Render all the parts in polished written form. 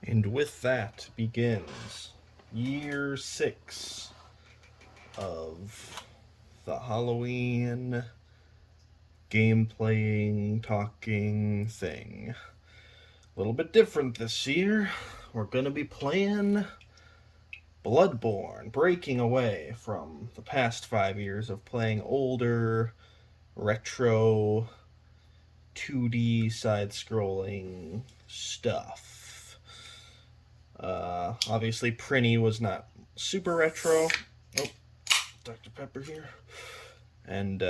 And with that begins year 6 of the Halloween game playing, talking thing. A little bit different this year. We're going to be playing Bloodborne, breaking away from the past 5 years of playing older, retro, 2D side-scrolling stuff. Obviously, Prinny was not super retro. Oh, Dr. Pepper here. And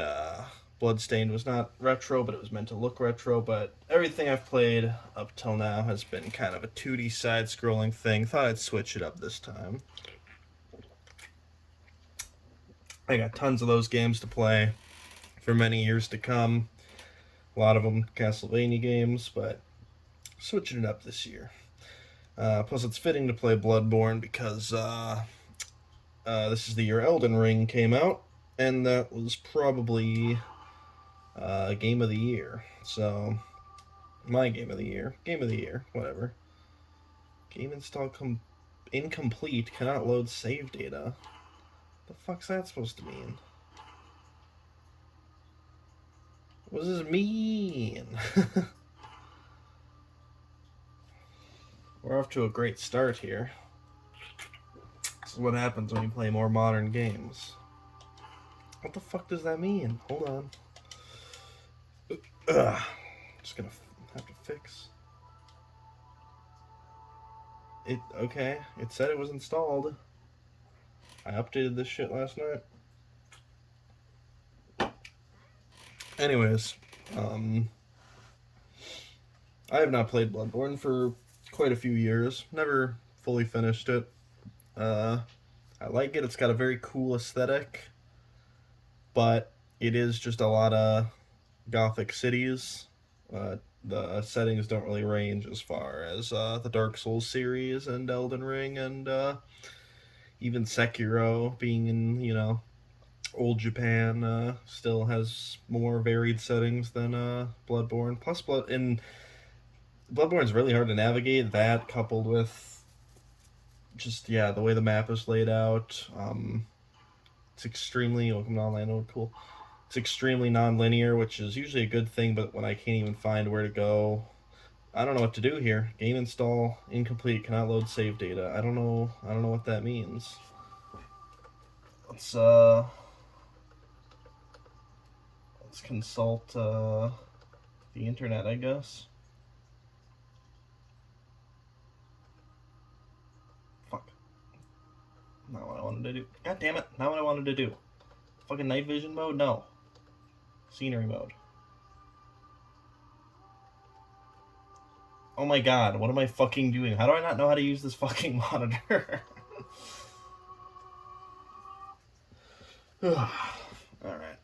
Bloodstained was not retro, but it was meant to look retro. But everything I've played up till now has been kind of a 2D side-scrolling thing. Thought I'd switch it up this time. I got tons of those games to play for many years to come. A lot of them Castlevania games, but switching it up this year. Plus, it's fitting to play Bloodborne because this is the year Elden Ring came out, and that was probably Game of the Year. So, my Game of the Year, whatever. Game install incomplete, cannot load save data. The fuck's that supposed to mean? What does this mean? We're off to a great start here. This is what happens when you play more modern games. What the fuck does that mean? Hold on. Ugh. Just gonna have to fix. It, okay, it said it was installed. I updated this shit last night. Anyways, I have not played Bloodborne for quite a few years. Never fully finished it. I like it. It's got a very cool aesthetic, but it is just a lot of gothic cities. The settings don't really range as far as the Dark Souls series and Elden Ring and even Sekiro being in, old Japan still has more varied settings than Bloodborne. Plus, Bloodborne's really hard to navigate. That coupled with just the way the map is laid out. It's extremely cool. It's extremely non-linear, which is usually a good thing. But when I can't even find where to go, I don't know what to do here. Game install incomplete. Cannot load save data. I don't know what that means. Let's consult the internet, I guess. Fuck. Not what I wanted to do. God damn it! Not what I wanted to do. Fucking night vision mode? No. Scenery mode. Oh my god, what am I fucking doing? How do I not know how to use this fucking monitor? Alright.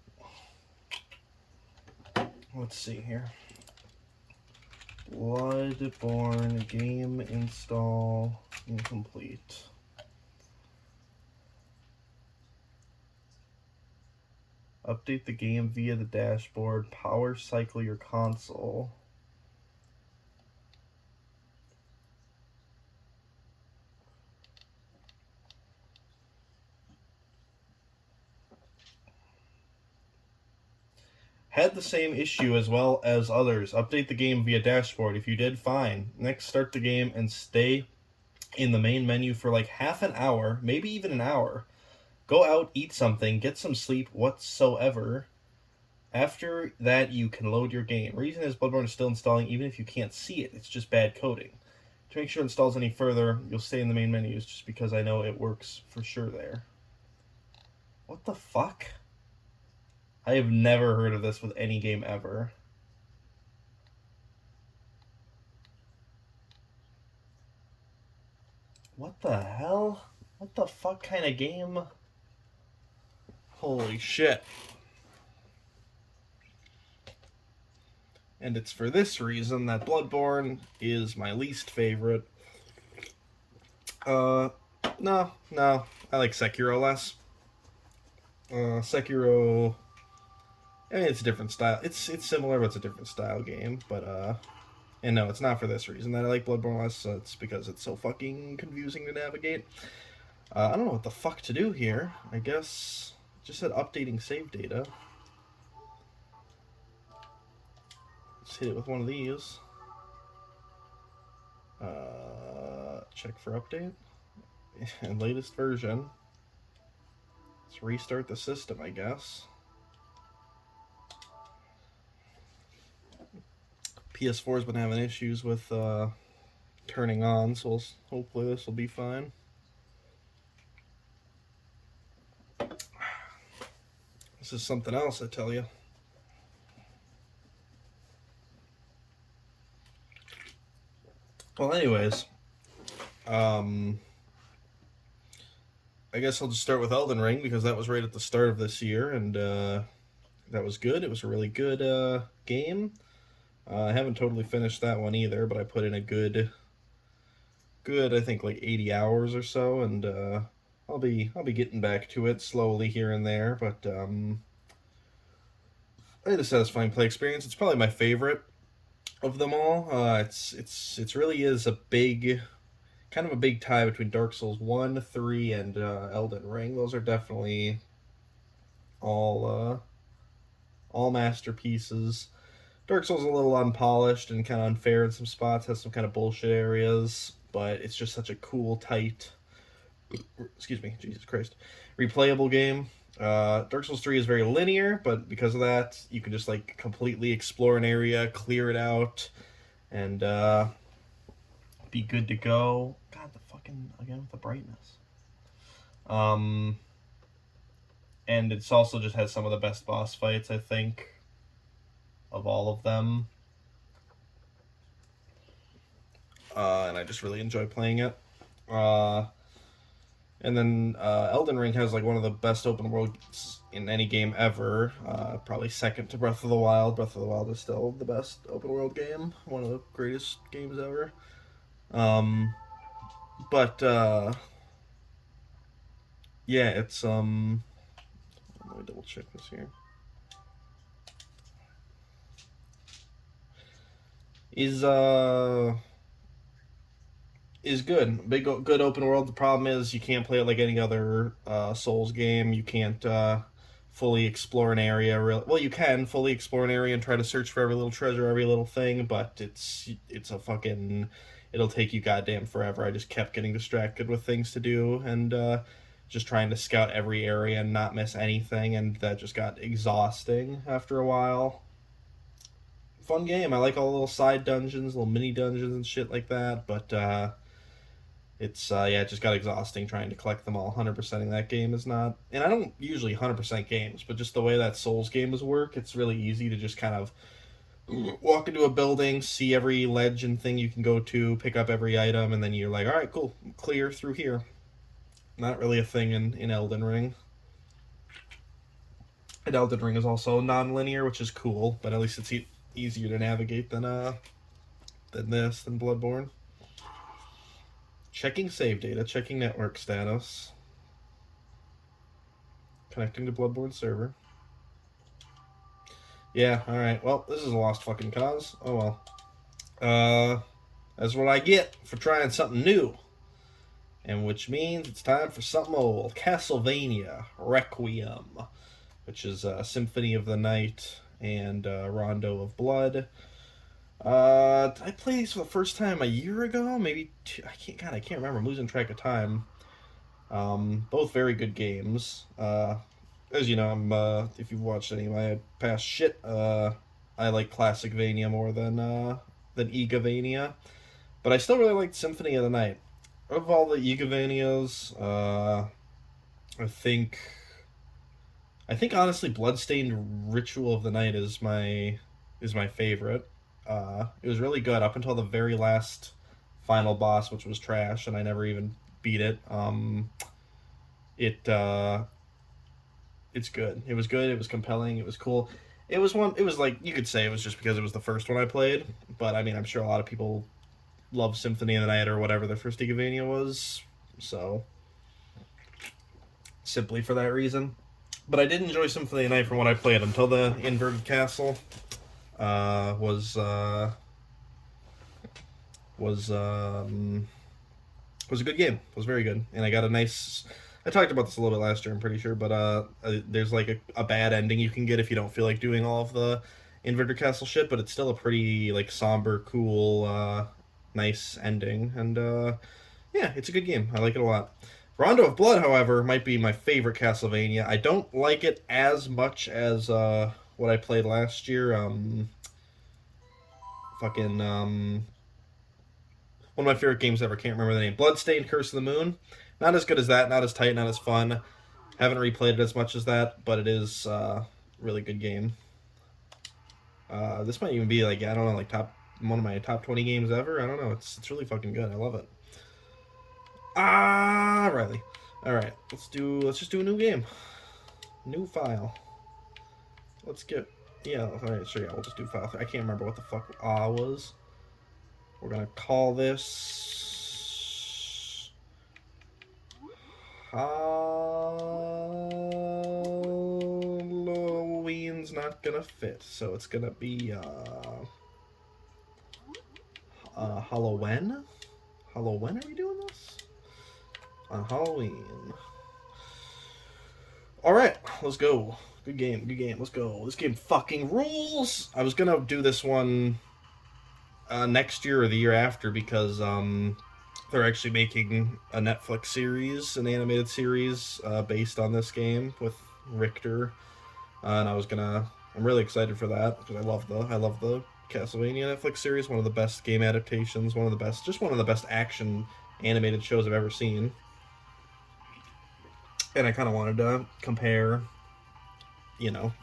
Let's see here. Bloodborne game install incomplete. Update the game via the dashboard. Power cycle your console. Had the same issue as well as others. Update the game via dashboard. If you did, fine. Next, start the game and stay in the main menu for like half an hour, maybe even an hour. Go out, eat something, get some sleep whatsoever. After that, you can load your game. Reason is Bloodborne is still installing even if you can't see it. It's just bad coding. To make sure it installs any further, you'll stay in the main menus just because I know it works for sure there. What the fuck? I have never heard of this with any game ever. What the hell? What the fuck kind of game? Holy shit. And it's for this reason that Bloodborne is my least favorite. No. I like Sekiro less. Sekiro... I mean, it's a different style. It's similar, but it's a different style game. But And no, it's not for this reason that I like Bloodborne less. It's because it's so fucking confusing to navigate. I don't know what the fuck to do here. I guess just said updating save data. Let's hit it with one of these. Check for update. And latest version. Let's restart the system, I guess. PS4's been having issues with turning on, so hopefully this will be fine. This is something else, I tell you. Well, anyways, I guess I'll just start with Elden Ring because that was right at the start of this year, and that was good. It was a really good game. I haven't totally finished that one either, but I put in a good, I think like 80 hours or so, and I'll be getting back to it slowly here and there. But I had a satisfying play experience. It's probably my favorite of them all. It really is a big, kind of a big tie between Dark Souls 1, 3, and Elden Ring. Those are definitely all masterpieces. Dark Souls is a little unpolished and kind of unfair in some spots, has some kind of bullshit areas, but it's just such a cool, tight, excuse me, Jesus Christ, replayable game. Dark Souls 3 is very linear, but because of that, you can just like completely explore an area, clear it out, and be good to go. God, the fucking, again with the brightness. And it's also just has some of the best boss fights, I think, of all of them. And I just really enjoy playing it. And then Elden Ring has like one of the best open worlds in any game ever. Probably second to Breath of the Wild. Breath of the Wild is still the best open world game. One of the greatest games ever. But yeah, it's let me double check this here. Is good. Good open world. The problem is you can't play it like any other Souls game. You can't fully explore an area. Well, you can fully explore an area and try to search for every little treasure, every little thing, but it's a fucking... It'll take you goddamn forever. I just kept getting distracted with things to do and just trying to scout every area and not miss anything, and that just got exhausting after a while. Fun game. I like all the little side dungeons, little mini dungeons and shit like that, but it's it just got exhausting trying to collect them all. 100%ing that game is not, and I don't usually 100% games, but just the way that Souls games work, it's really easy to just kind of walk into a building, see every ledge and thing you can go to, pick up every item, and then you're like, all right, cool, clear through here. Not really a thing in Elden Ring. And Elden Ring is also non-linear, which is cool, but at least it's easier to navigate than Bloodborne. Checking save data, checking network status. Connecting to Bloodborne server. Yeah, alright. Well, this is a lost fucking cause. Oh well. That's what I get for trying something new. And which means it's time for something old. Castlevania Requiem, which is Symphony of the Night and Rondo of Blood. I played these for the first time a year ago, maybe two, I can't remember. I'm losing track of time. Both very good games. As you know, if you've watched any of my past shit, I like Classicvania more than Egavania, but I still really liked Symphony of the Night. Of all the Egavanias, I think honestly, Bloodstained Ritual of the Night is my favorite. It was really good up until the very last final boss, which was trash, and I never even beat it. It's good. It was good. It was compelling. It was cool. It was like, you could say it was just because it was the first one I played, but I mean, I'm sure a lot of people love Symphony of the Night or whatever the first Egavania was, so simply for that reason. But I did enjoy Symphony of the Night from what I played until the Inverted Castle was was a good game. It was very good, and I got a nice. I talked about this a little bit last year, I'm pretty sure, but there's like a bad ending you can get if you don't feel like doing all of the Inverter Castle shit, but it's still a pretty like somber, cool, nice ending, and yeah, it's a good game. I like it a lot. Rondo of Blood, however, might be my favorite Castlevania. I don't like it as much as what I played last year. Fucking one of my favorite games ever. Can't remember the name. Bloodstained Curse of the Moon. Not as good as that. Not as tight. Not as fun. Haven't replayed it as much as that, but it is a really good game. This might even be like, I don't know, like one of my top 20 games ever. I don't know. It's really fucking good. I love it. Ah, Riley. All right, let's just do a new game, new file. Let's get all right, sure, yeah, we'll just do file 3. I can't remember what the fuck was. We're gonna call this Halloween's not gonna fit, so it's gonna be Halloween. Halloween, are we doing this? On Halloween. Alright, let's go. Good game, let's go. This game fucking rules! I was gonna do this one next year or the year after because they're actually making a Netflix series, an animated series based on this game with Richter. And I'm really excited for that because I love the Castlevania Netflix series, one of the best game adaptations, one of the best action animated shows I've ever seen. And I kind of wanted to compare,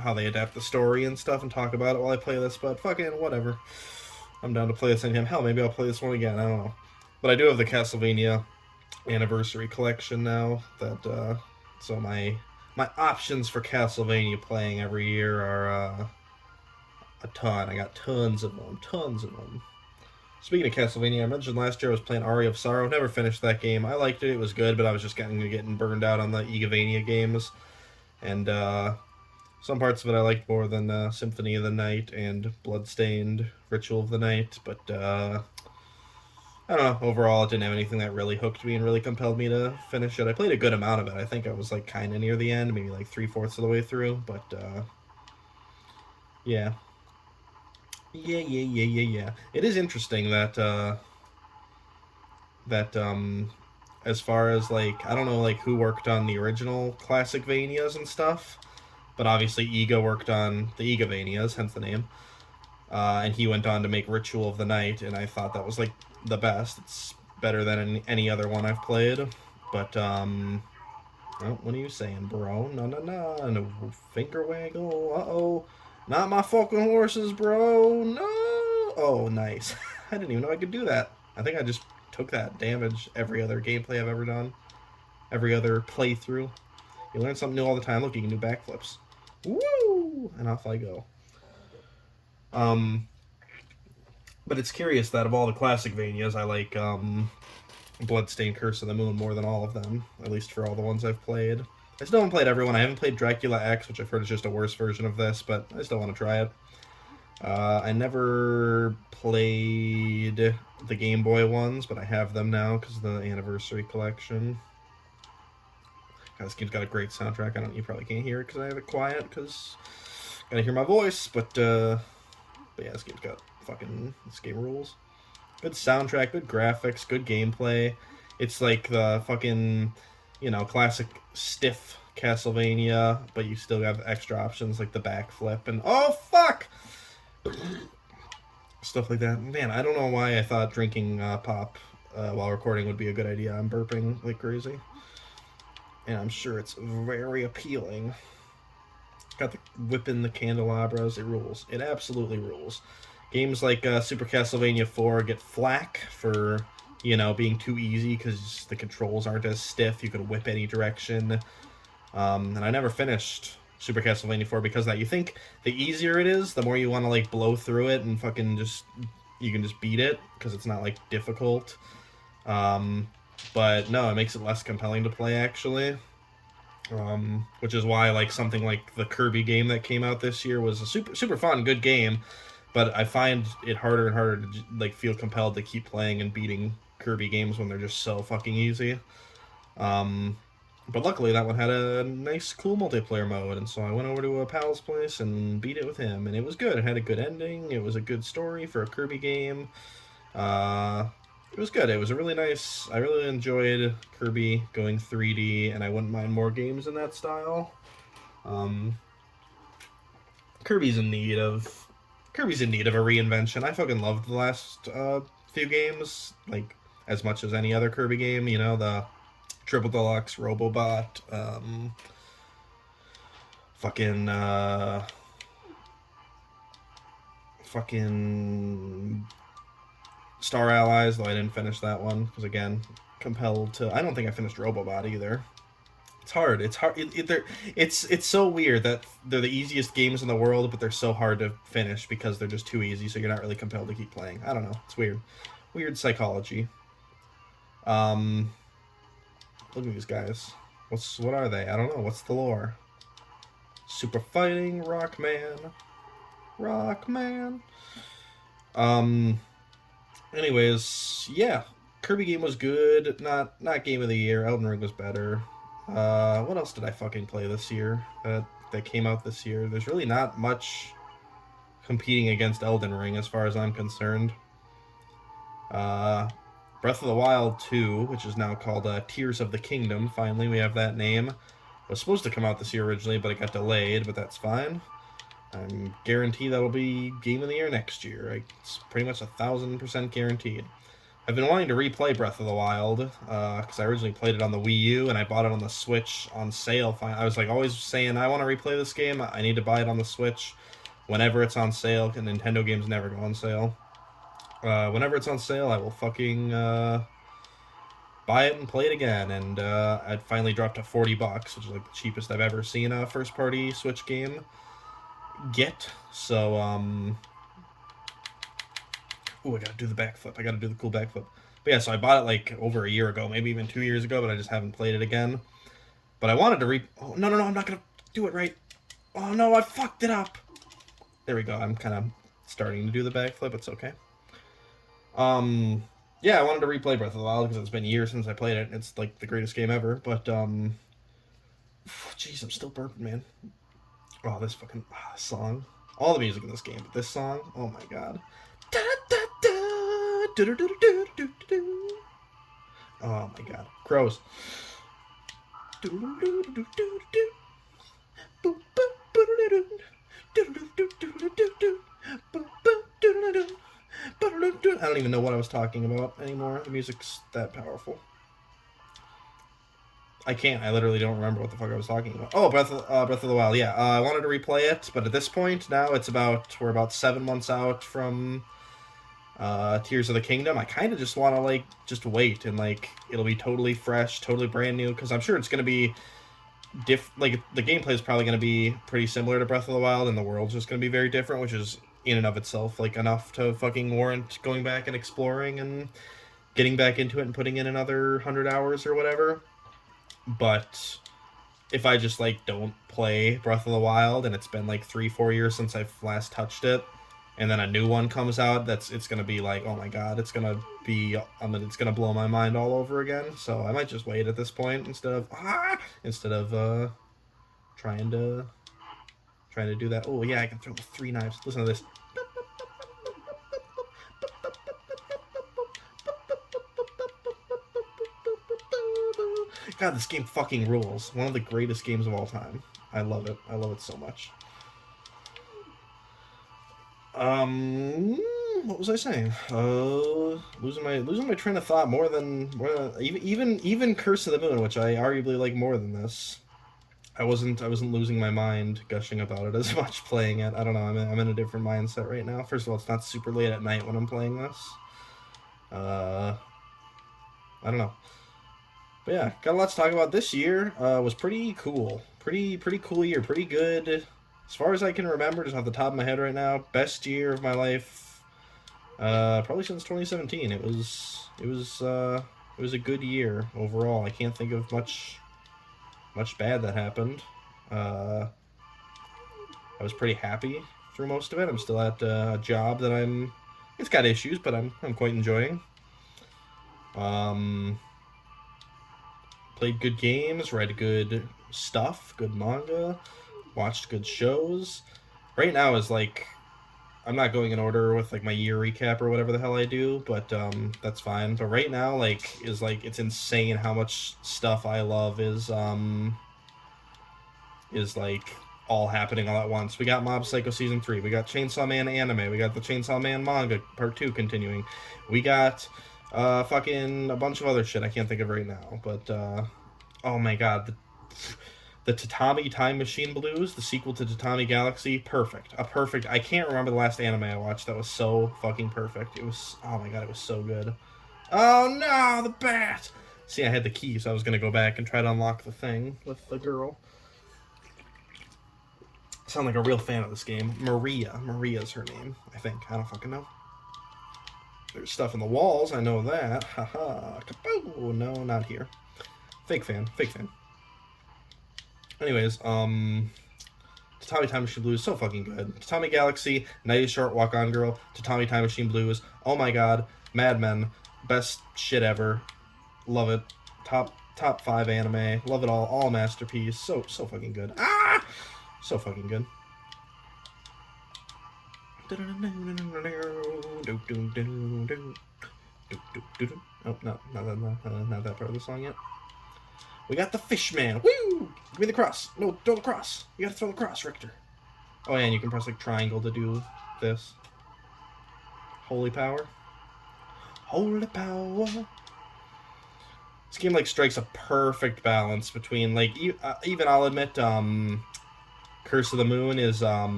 how they adapt the story and stuff and talk about it while I play this, but fucking whatever. I'm down to play this anytime. Hell, maybe I'll play this one again, I don't know. But I do have the Castlevania Anniversary Collection now, so my options for Castlevania playing every year are a ton. I got tons of them. Speaking of Castlevania, I mentioned last year I was playing Aria of Sorrow. Never finished that game. I liked it. It was good, but I was just getting burned out on the Igavania games. And some parts of it I liked more than Symphony of the Night and Bloodstained Ritual of the Night. But I don't know. Overall, it didn't have anything that really hooked me and really compelled me to finish it. I played a good amount of it. I think I was like kind of near the end, maybe like 3/4 of the way through. But yeah. Yeah. It is interesting that as far as like, I don't know like who worked on the original classic Vanias and stuff, but obviously Iga worked on the Igavanias, hence the name. And he went on to make Ritual of the Night, and I thought that was like the best. It's better than any other one I've played. But oh, what are you saying, bro? No finger waggle. Uh-oh. Not my fucking horses, bro. No. Oh, nice. I didn't even know I could do that. I think I just took that damage every other gameplay I've ever done. Every other playthrough. You learn something new all the time. Look, you can do backflips. Woo! And off I go. But it's curious that of all the classic Vanias, I like Bloodstained Curse of the Moon more than all of them. At least for all the ones I've played. I still haven't played everyone. I haven't played Dracula X, which I've heard is just a worse version of this, but I still want to try it. I never played the Game Boy ones, but I have them now because of the Anniversary Collection. God, this game's got a great soundtrack. You probably can't hear it because I have it quiet because I gotta hear my voice, but yeah, this game rules. Good soundtrack, good graphics, good gameplay. It's like the fucking, classic stiff Castlevania, but you still have extra options like the backflip and oh fuck, stuff like that. Man, I don't know why I thought drinking pop while recording would be a good idea. I'm burping like crazy, and I'm sure it's very appealing. Got the whipping the candelabras. It rules. It absolutely rules. Games like Super Castlevania 4 get flack for being too easy because the controls aren't as stiff. You can whip any direction. And I never finished Super Castlevania 4 because of that. You think the easier it is, the more you want to like blow through it and fucking you can just beat it because it's not like difficult. But no, it makes it less compelling to play actually. Which is why like something like the Kirby game that came out this year was a super fun, good game. but I find it harder and harder to like feel compelled to keep playing and beating Kirby games when they're just so fucking easy. But luckily that one had a nice, cool multiplayer mode, and so I went over to a pal's place and beat it with him, and it was good. It had a good ending. It was a good story for a Kirby game. It was good. It was a really nice. I really enjoyed Kirby going 3D, and I wouldn't mind more games in that style. Kirby's in need of a reinvention. I fucking loved the last few games, like as much as any other Kirby game. You know, the Triple Deluxe, Robobot, fucking Star Allies, though I didn't finish that one because again, compelled to. I don't think I finished Robobot either. It's hard. It's hard. It's so weird that they're the easiest games in the world, but they're so hard to finish because they're just too easy. So you're not really compelled to keep playing. I don't know. It's weird. Weird psychology. Look at these guys. What are they? I don't know. What's the lore? Super fighting Rockman. Anyways, yeah. Kirby game was good. Not game of the year. Elden Ring was better. What else did I fucking play this year that came out this year? There's really not much competing against Elden Ring as far as I'm concerned. Breath of the Wild 2, which is now called Tears of the Kingdom. Finally, we have that name. It was supposed to come out this year originally, but it got delayed, but that's fine. I'm guaranteed that'll be Game of the Year next year. It's pretty much 1,000% guaranteed. I've been wanting to replay Breath of the Wild, because I originally played it on the Wii U, and I bought it on the Switch on sale. I was like always saying, I want to replay this game, I need to buy it on the Switch whenever it's on sale, and Nintendo games never go on sale. Whenever it's on sale, I will fucking buy it and play it again, and I'd finally dropped to $40, which is like the cheapest I've ever seen a first-party Switch game get, so, Ooh, I gotta do the backflip. I gotta do the cool backflip. But yeah, so I bought it like over a year ago, maybe even 2 years ago, but I just haven't played it again. But I wanted to Oh, no, I'm not gonna do it right. Oh, no, I fucked it up. There we go. I'm kind of starting to do the backflip. It's okay. Yeah, I wanted to replay Breath of the Wild because it's been years since I played it. It's like the greatest game ever, but, jeez, I'm still burping, man. Oh, this fucking song. All the music in this game, but this song, oh my god. Oh my god. Crows. I don't even know what I was talking about anymore. The music's that powerful. I can't. I literally don't remember what the fuck I was talking about. Oh, Breath of the Wild. Yeah, I wanted to replay it, but at this point now we're about 7 months out from Tears of the Kingdom. I kind of just want to just wait and it'll be totally fresh, totally brand new, because I'm sure it's gonna be the gameplay is probably gonna be pretty similar to Breath of the Wild, and the world's just gonna be very different, which is in and of itself enough to fucking warrant going back and exploring and getting back into it and putting in another 100 hours or whatever. But if I just don't play Breath of the Wild and it's been 3-4 years since I've last touched it, and then a new one comes out, it's gonna be oh my god, it's gonna blow my mind all over again. So I might just wait at this point instead of trying to do that. Oh yeah, I can throw the 3 knives. Listen to this. God, this game fucking rules. One of the greatest games of all time. I love it. I love it so much. What was I saying? Losing my train of thought more than even Curse of the Moon, which I arguably like more than this. I wasn't losing my mind gushing about it as much playing it. I don't know. I'm in a different mindset right now. First of all, it's not super late at night when I'm playing this. I don't know. But yeah, got a lot to talk about. This year was pretty cool. Pretty cool year. Pretty good. As far as I can remember, just off the top of my head right now, best year of my life. Probably since 2017. It was a good year overall. I can't think of much bad that happened. I was pretty happy through most of it. I'm still at a job that it's got issues, but I'm quite enjoying. Played good games, read good stuff, good manga, watched good shows. Right now is like, I'm not going in order with like my year recap or whatever the hell I do, but that's fine. But right now, like, is like, it's insane how much stuff I love is like all happening all at once. We got Mob Psycho Season 3, we got Chainsaw Man anime, we got the Chainsaw Man manga Part 2 continuing, we got fucking a bunch of other shit I can't think of right now, but oh my god, the Tatami Time Machine Blues, the sequel to Tatami Galaxy, perfect. I can't remember the last anime I watched that was so fucking perfect. It was, oh my god, it was so good. Oh no, the bat! See, I had the key, so I was gonna go back and try to unlock the thing with the girl. I sound like a real fan of this game. Maria's her name, I think. I don't fucking know. There's stuff in the walls, I know that. Haha, kapoo! No, not here. Fake fan. Anyways, Tatami Time Machine Blues, so fucking good. Tatami Galaxy, Night is Short, Walk On Girl, Tatami Time Machine Blues, oh my god, Mad Men, best shit ever. Love it. Top 5 anime, love it all masterpiece, so fucking good. Ah! So fucking good. Oh, no, not that part of the song yet. We got the Fishman. Woo! Give me the cross. No, throw the cross. You gotta throw the cross, Richter. Oh, yeah, and you can press, like, triangle to do this. Holy power. Holy power. This game, like, strikes a perfect balance between, like, even I'll admit, Curse of the Moon is, a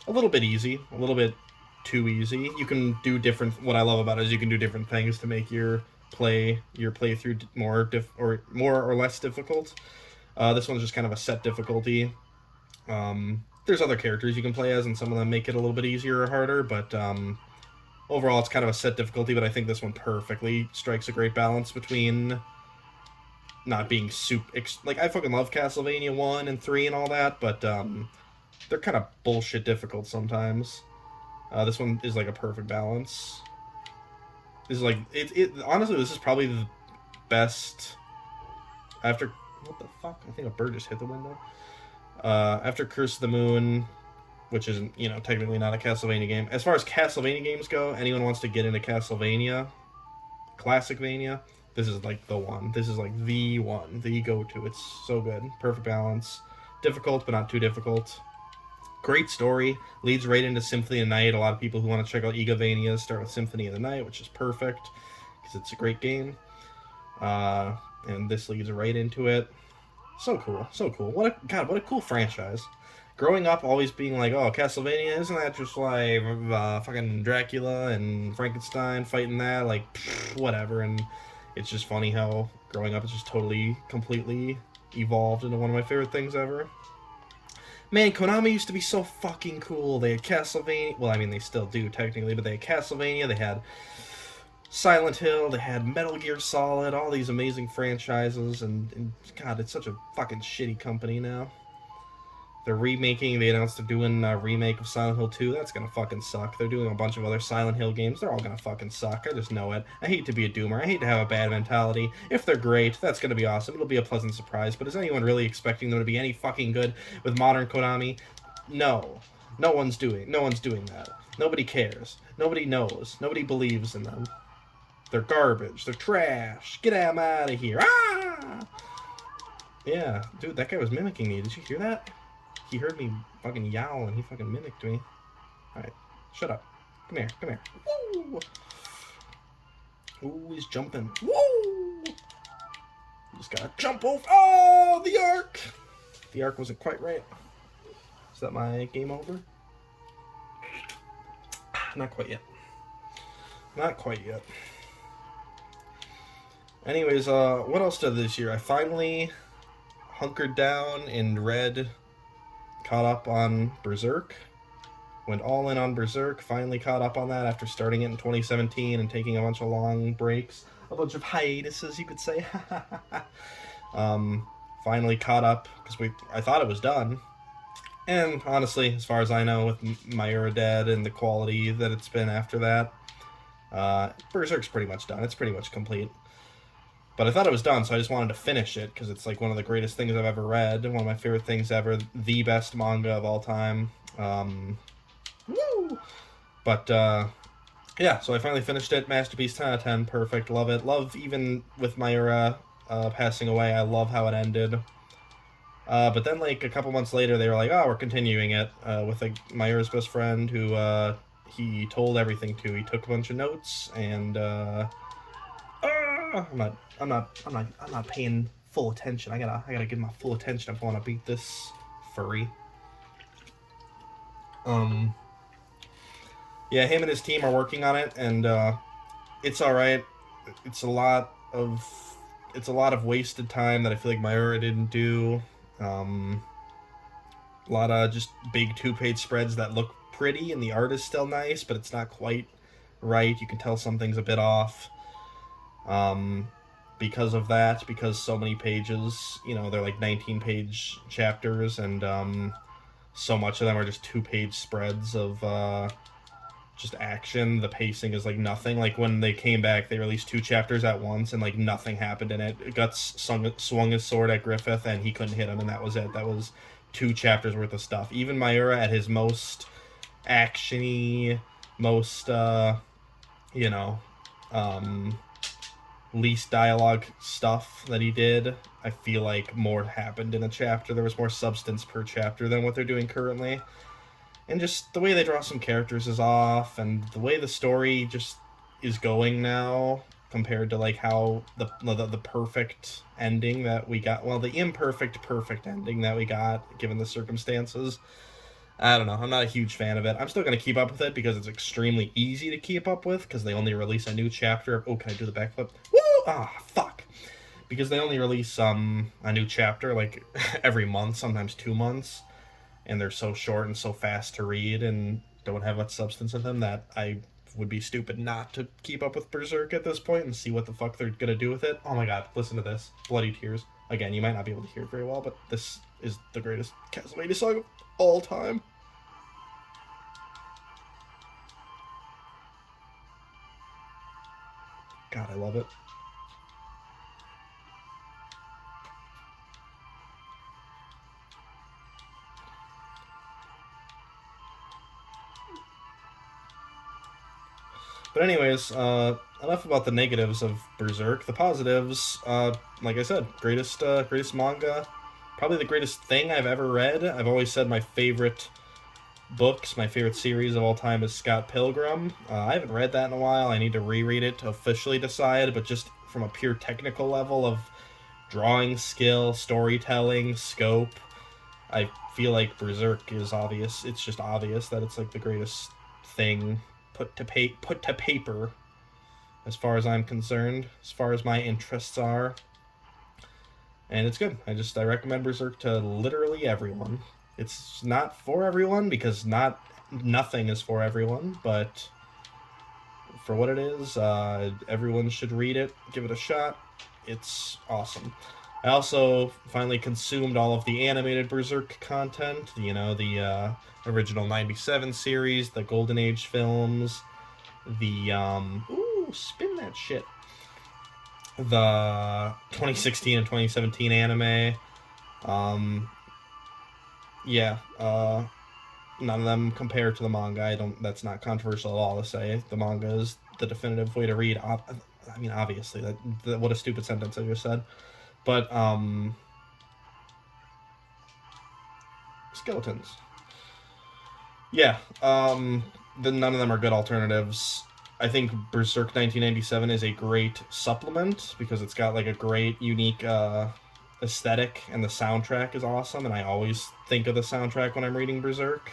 little bit easy. A little bit too easy. You can do different, what I love about it is you can do different things to make your playthrough more or less difficult. This one's just kind of a set difficulty. There's other characters you can play as, and some of them make it a little bit easier or harder, but overall it's kind of a set difficulty, but I think this one perfectly strikes a great balance between not being like, I fucking love Castlevania 1 and 3 and all that, but they're kind of bullshit difficult sometimes. This one is like a perfect balance. This is like, honestly, this is probably the best after, what the fuck? I think a bird just hit the window. After Curse of the Moon, which isn't, technically not a Castlevania game. As far as Castlevania games go, anyone wants to get into Castlevania, Classicvania, this is like the one. This is like the one, the go-to. It's so good. Perfect balance. Difficult, but not too difficult. Great story, leads right into Symphony of the Night. A lot of people who want to check out Igavania start with Symphony of the Night, which is perfect, because it's a great game. And this leads right into it. So cool. What a cool franchise. Growing up, always being like, oh, Castlevania, isn't that just like fucking Dracula and Frankenstein fighting that? Like, whatever. And it's just funny how growing up it's just totally, completely evolved into one of my favorite things ever. Man, Konami used to be so fucking cool. They had Castlevania. Well, I mean, they still do, technically, but they had Castlevania, they had Silent Hill, they had Metal Gear Solid, all these amazing franchises, and God, it's such a fucking shitty company now. They announced they're doing a remake of Silent Hill 2. That's gonna fucking suck. They're doing a bunch of other Silent Hill games. They're all gonna fucking suck. I just know it. I hate to be a doomer. I hate to have a bad mentality. If they're great, that's gonna be awesome. It'll be a pleasant surprise. But is anyone really expecting them to be any fucking good with modern Konami? No. No one's doing that. Nobody cares. Nobody knows. Nobody believes in them. They're garbage. They're trash. Get them out of here. Ah! Yeah, dude, that guy was mimicking me. Did you hear that? He heard me fucking yowl and he fucking mimicked me. Alright, shut up. Come here. Woo! Ooh, he's jumping. Woo! Just gotta jump over. Oh, the arc! The arc wasn't quite right. Is that my game over? Not quite yet. Anyways, what else did this year? I finally hunkered down and read, caught up on Berserk. Went all in on Berserk, finally caught up on that after starting it in 2017 and taking a bunch of long breaks. A bunch of hiatuses, you could say. Finally caught up, because I thought it was done. And honestly, as far as I know, with Myra dead and the quality that it's been after that, Berserk's pretty much done. It's pretty much complete. But I thought it was done, so I just wanted to finish it, because it's like one of the greatest things I've ever read, one of my favorite things ever, the best manga of all time. Woo! But, yeah, so I finally finished it. Masterpiece, 10 out of 10, perfect, love it. Love, even with Myra passing away, I love how it ended. But then, like, a couple months later, they were like, oh, we're continuing it with Myra's best friend who he told everything to. He took a bunch of notes, and I'm not paying full attention. I gotta give my full attention if I want to beat this furry. Yeah, him and his team are working on it, and it's all right. It's a lot of wasted time that I feel like Myra didn't do. A lot of just big 2-page spreads that look pretty, and the art is still nice, but it's not quite right. You can tell something's a bit off. Because of that, because so many pages, they're like 19-page chapters, and so much of them are just 2-page spreads of just action. The pacing is like nothing. Like when they came back, they released 2 chapters at once, and like nothing happened in it. Guts swung his sword at Griffith, and he couldn't hit him, and that was it. That was 2 chapters worth of stuff. Even Myra at his most actiony, most least dialogue stuff that he did, I feel like more happened in a chapter. There was more substance per chapter than what they're doing currently. And just the way they draw some characters is off, and the way the story just is going now compared to like how the perfect ending that we got, well, the imperfect perfect ending that we got given the circumstances. I don't know. I'm not a huge fan of it. I'm still going to keep up with it because it's extremely easy to keep up with, because they only release a new chapter. Oh, can I do the backflip? Woo! Ah, fuck. Because they only release a new chapter like every month, sometimes 2 months. And they're so short and so fast to read and don't have much substance in them that I would be stupid not to keep up with Berserk at this point and see what the fuck they're going to do with it. Oh my god, listen to this. Bloody tears. Again, you might not be able to hear it very well, but this is the greatest Castlevania song of all time. God, I love it. But anyways, enough about the negatives of Berserk. The positives, like I said, greatest manga, probably the greatest thing I've ever read. I've always said my favorite books, my favorite series of all time is Scott Pilgrim. I haven't read that in a while. I need to reread it to officially decide, but just from a pure technical level of drawing skill, storytelling, scope, I feel like Berserk is obvious. It's just obvious that it's like the greatest thing put to paper, as far as I'm concerned, as far as my interests are. And it's good. I recommend Berserk to literally everyone. It's not for everyone, because nothing is for everyone, but for what it is, everyone should read it, give it a shot. It's awesome. I also finally consumed all of the animated Berserk content, the original 97 series, the Golden Age films, the, spin that shit. The 2016 and 2017 anime. None of them compare to the manga. That's not controversial at all to say. The manga is the definitive way to read. I mean, obviously, that what a stupid sentence I just said. But, skeletons. Yeah, none of them are good alternatives. I think Berserk 1997 is a great supplement, because it's got, like, a great, unique, aesthetic, and the soundtrack is awesome, and I always think of the soundtrack when I'm reading Berserk.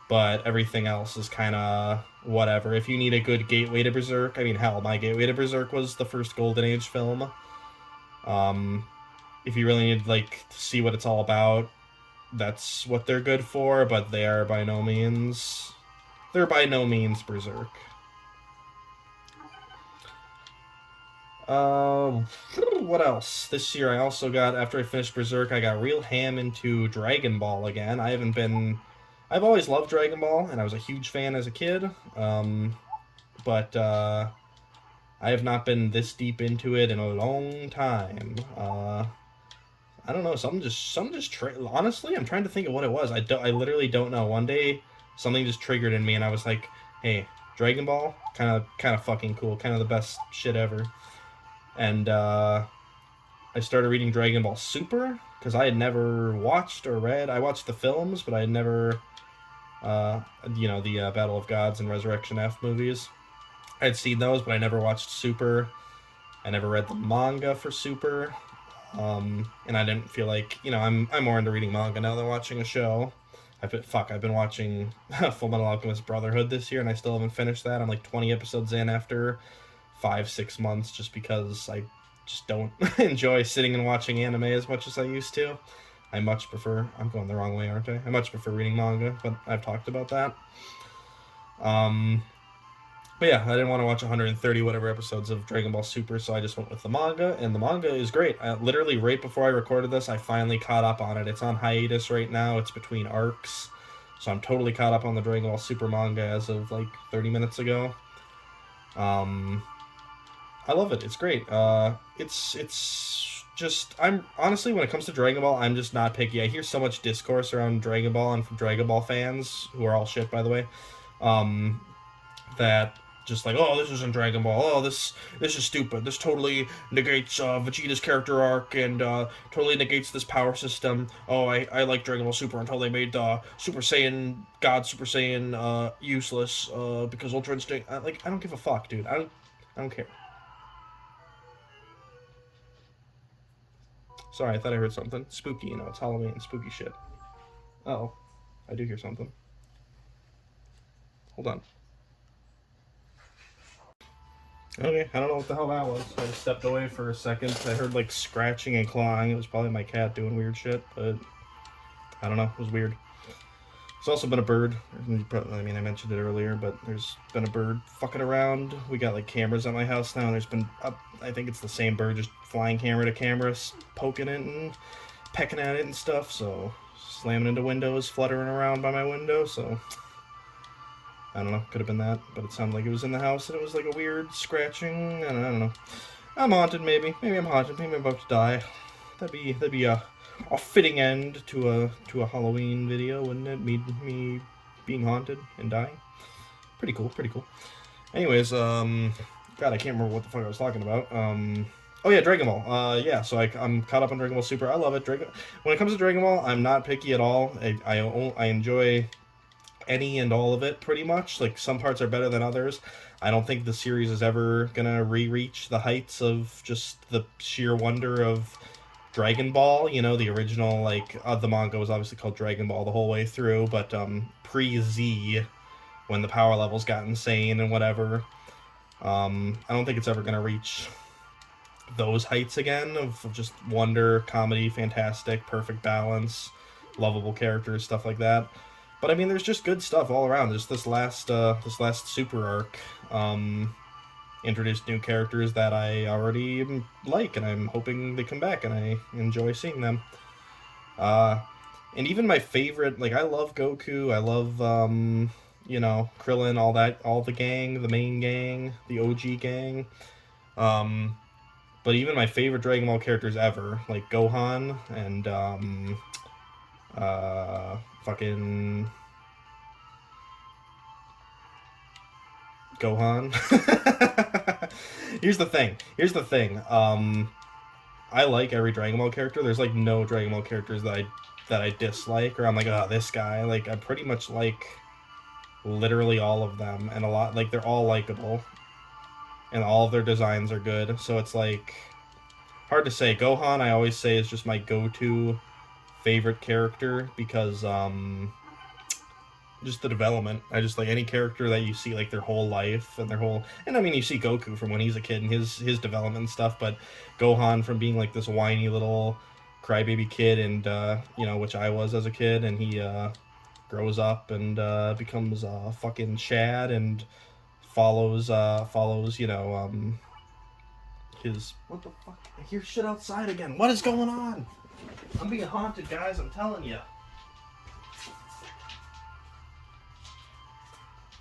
But everything else is kind of whatever. If you need a good gateway to Berserk, I mean, hell, my gateway to Berserk was the first Golden Age film. If you really need, to see what it's all about, that's what they're good for, but they're by no means Berserk. What else? This year I also got, after I finished Berserk, I got real ham into Dragon Ball again. I've always loved Dragon Ball, and I was a huge fan as a kid. But I have not been this deep into it in a long time. I don't know. Honestly, I'm trying to think of what it was. I literally don't know. One day, something just triggered in me, and I was like, "Hey, Dragon Ball, kind of fucking cool, kind of the best shit ever." And I started reading Dragon Ball Super because I had never watched or read. I watched the films, but I had never, the Battle of Gods and Resurrection F movies. I'd seen those, but I never watched Super. I never read the manga for Super. And I didn't feel like, I'm more into reading manga now than watching a show. I've been watching Full Metal Alchemist Brotherhood this year, and I still haven't finished that. I'm like 20 episodes in after 5-6 months, just because I just don't enjoy sitting and watching anime as much as I used to. I'm going the wrong way, aren't I? I much prefer reading manga, but I've talked about that. But yeah, I didn't want to watch 130 whatever episodes of Dragon Ball Super, so I just went with the manga, and the manga is great. Literally, right before I recorded this, I finally caught up on it. It's on hiatus right now. It's between arcs, so I'm totally caught up on the Dragon Ball Super manga as of like 30 minutes ago. I love it. It's great. It's just, I'm honestly, when it comes to Dragon Ball, I'm just not picky. I hear so much discourse around Dragon Ball and from Dragon Ball fans, who are all shit, by the way, that just like, oh, this isn't Dragon Ball. Oh, this is stupid. This totally negates Vegeta's character arc and totally negates this power system. Oh, I like Dragon Ball Super until they made Super Saiyan useless because Ultra Instinct. I don't give a fuck, dude. I don't care. Sorry, I thought I heard something. Spooky, it's Halloween. Spooky shit. Uh-oh. I do hear something. Hold on. Okay, I don't know what the hell that was. I just stepped away for a second. I heard, scratching and clawing. It was probably my cat doing weird shit, but I don't know. It was weird. There's also been a bird. I mentioned it earlier, but there's been a bird fucking around. We got, cameras at my house now, and there's been, I think it's the same bird, just flying camera to camera, poking it and pecking at it and stuff, so slamming into windows, fluttering around by my window, so I don't know, could have been that, but it sounded like it was in the house, and it was a weird scratching, and I don't know. I'm haunted, maybe. Maybe I'm haunted. Maybe I'm about to die. That'd be a fitting end to a Halloween video, wouldn't it? Me being haunted and dying. Pretty cool. Anyways, God, I can't remember what the fuck I was talking about. Oh yeah, Dragon Ball. Yeah, so I'm caught up on Dragon Ball Super. I love it. When it comes to Dragon Ball, I'm not picky at all. I enjoy any and all of it, pretty much. Some parts are better than others. I don't think the series is ever gonna reach the heights of just the sheer wonder of Dragon Ball. The original, the manga was obviously called Dragon Ball the whole way through, but pre-Z, when the power levels got insane and whatever, I don't think it's ever gonna reach those heights again of just wonder, comedy, fantastic, perfect balance, lovable characters, stuff like that. But there's just good stuff all around. Just this last Super arc introduced new characters that I already like, and I'm hoping they come back, and I enjoy seeing them. And even my favorite, I love Goku, I love Krillin, all the gang, the main gang, the OG gang. But even my favorite Dragon Ball characters ever, like Gohan and fucking Gohan. Here's the thing. I like every Dragon Ball character. There's no Dragon Ball characters that I dislike, or I'm oh, this guy. I pretty much like literally all of them, and a lot, they're all likable, and all of their designs are good. So it's hard to say. Gohan, I always say, is just my go-to favorite character because just the development. I just any character that you see their whole life and you see Goku from when he's a kid and his development and stuff, but Gohan from being this whiny little crybaby kid, and which I was as a kid, and he grows up and becomes fucking Chad and follows his... What the fuck? I hear shit outside again. What is going on? I'm being haunted, guys. I'm telling you.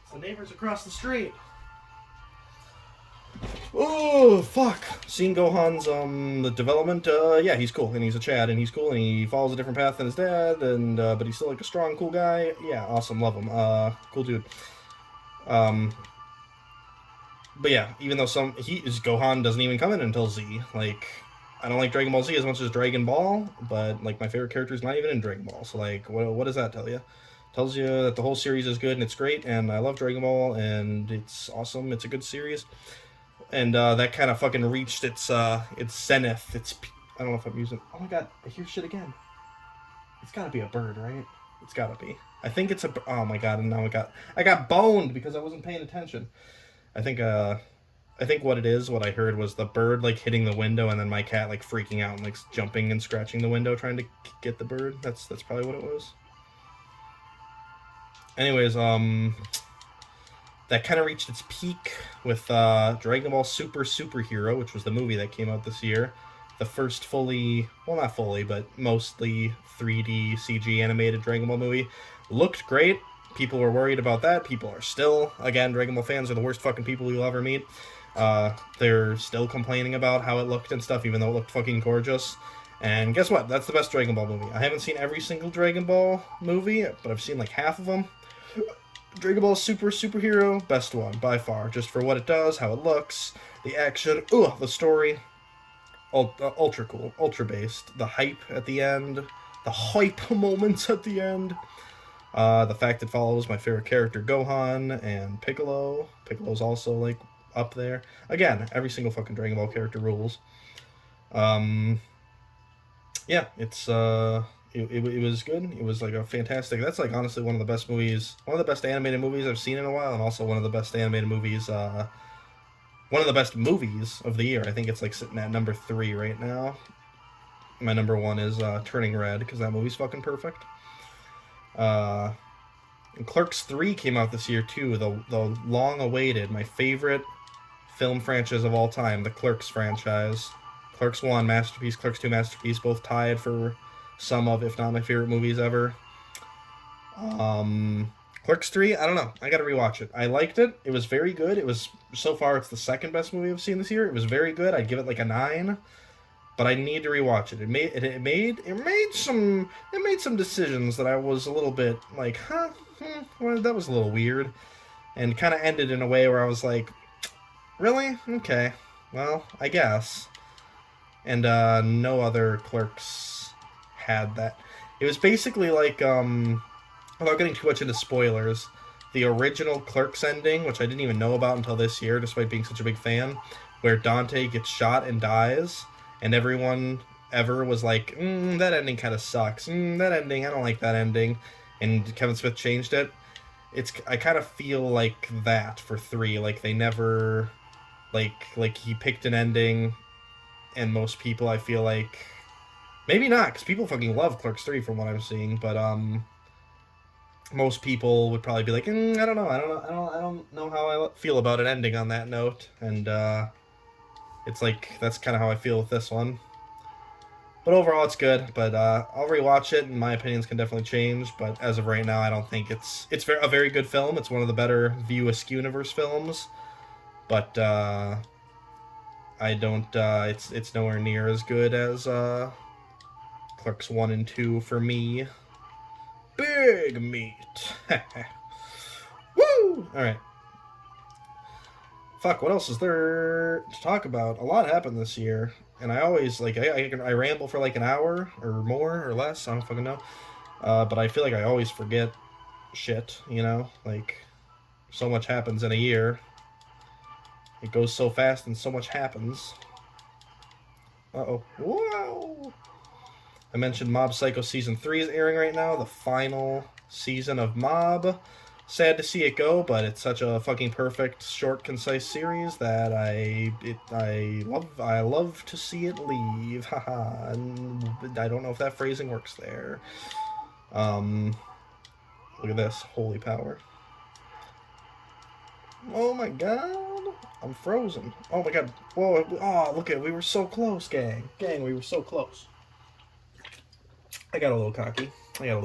It's the neighbors across the street. Oh, fuck. Seeing Gohan's, the development, yeah, he's cool, and he's a Chad, and he's cool, and he follows a different path than his dad, and, but he's still, like, a strong, cool guy. Yeah, awesome, love him. Cool dude. But yeah, even though Gohan doesn't even come in until Z, like, I don't like Dragon Ball Z as much as Dragon Ball, but, like, my favorite character is not even in Dragon Ball, so, like, what does that tell you? Tells you that the whole series is good, and it's great, and I love Dragon Ball, and it's awesome, it's a good series. And that kind of fucking reached its zenith. I don't know if I'm using... Oh my god, I hear shit again. It's gotta be a bird, right? It's gotta be. I think it's a... Oh my god, and now I got boned because I wasn't paying attention. I think what it is, what I heard was the bird, like, hitting the window, and then my cat, like, freaking out and, like, jumping and scratching the window trying to get the bird. That's probably what it was. Anyways, that kind of reached its peak with Dragon Ball Super Superhero, which was the movie that came out this year. The first fully, well, not fully, but mostly 3D CG animated Dragon Ball movie. Looked great. People were worried about that. People are still. Again, Dragon Ball fans are the worst fucking people you'll ever meet. They're still complaining about how it looked and stuff, even though it looked fucking gorgeous. And guess what? That's the best Dragon Ball movie. I haven't seen every single Dragon Ball movie, but I've seen like half of them. Dragon Ball Superhero, best one, by far. Just for what it does, how it looks, the action, the story. Ultra cool, ultra based. The hype at the end, the hype moments at the end. The fact it follows my favorite character, Gohan, and Piccolo. Piccolo's also, like, up there. Again, every single fucking Dragon Ball character rules. Yeah, it's, It was good. It was like a fantastic... That's like honestly one of the best movies... One of the best animated movies I've seen in a while, and also one of the best animated movies... one of the best movies of the year. I think it's like sitting at number 3 right now. My number 1 is Turning Red, because that movie's fucking perfect. And Clerks 3 came out this year too. The long-awaited, my favorite film franchise of all time, the Clerks franchise. Clerks 1, masterpiece. Clerks 2, masterpiece. Both tied for... some of, if not my favorite movies ever. Clerks 3, I don't know. I gotta rewatch it. I liked it. It was very good. It was, so far, it's the second best movie I've seen this year. It was very good. I'd give it like a 9. But I need to rewatch it. It made some decisions that I was a little bit like, well, that was a little weird. And kind of ended in a way where I was like, really? Okay. Well, I guess. And no other Clerks had that. It was basically like, without getting too much into spoilers, the original Clerks ending, which I didn't even know about until this year, despite being such a big fan, where Dante gets shot and dies, and everyone ever was like, that ending kind of sucks. That ending, I don't like that ending. And Kevin Smith changed it. I kind of feel like that for 3. Like, they never, like he picked an ending, and most people, I feel like, maybe not, because people fucking love Clerks 3 from what I'm seeing, but most people would probably be like, I don't know, I don't know how I feel about an ending on that note, and it's like, that's kind of how I feel with this one. But overall, it's good, but I'll rewatch it, and my opinions can definitely change, but as of right now, I don't think it's a very good film. It's one of the better View Askew Universe films, but I don't, it's nowhere near as good as Clerks 1 and 2 for me. Big meat. Woo! Alright. Fuck, what else is there to talk about? A lot happened this year, and I always, like, I ramble for like an hour, or more, or less, I don't fucking know. But I feel like I always forget shit, you know? Like, so much happens in a year. It goes so fast and so much happens. Uh-oh. Whoa! I mentioned Mob Psycho Season 3 is airing right now, the final season of Mob. Sad to see it go, but it's such a fucking perfect, short, concise series that I love to see it leave. Haha. I don't know if that phrasing works there. Look at this. Holy power. Oh my god. I'm frozen. Oh my god. Whoa. Oh, look at, we were so close, gang. Gang, we were so close. I got a little cocky. The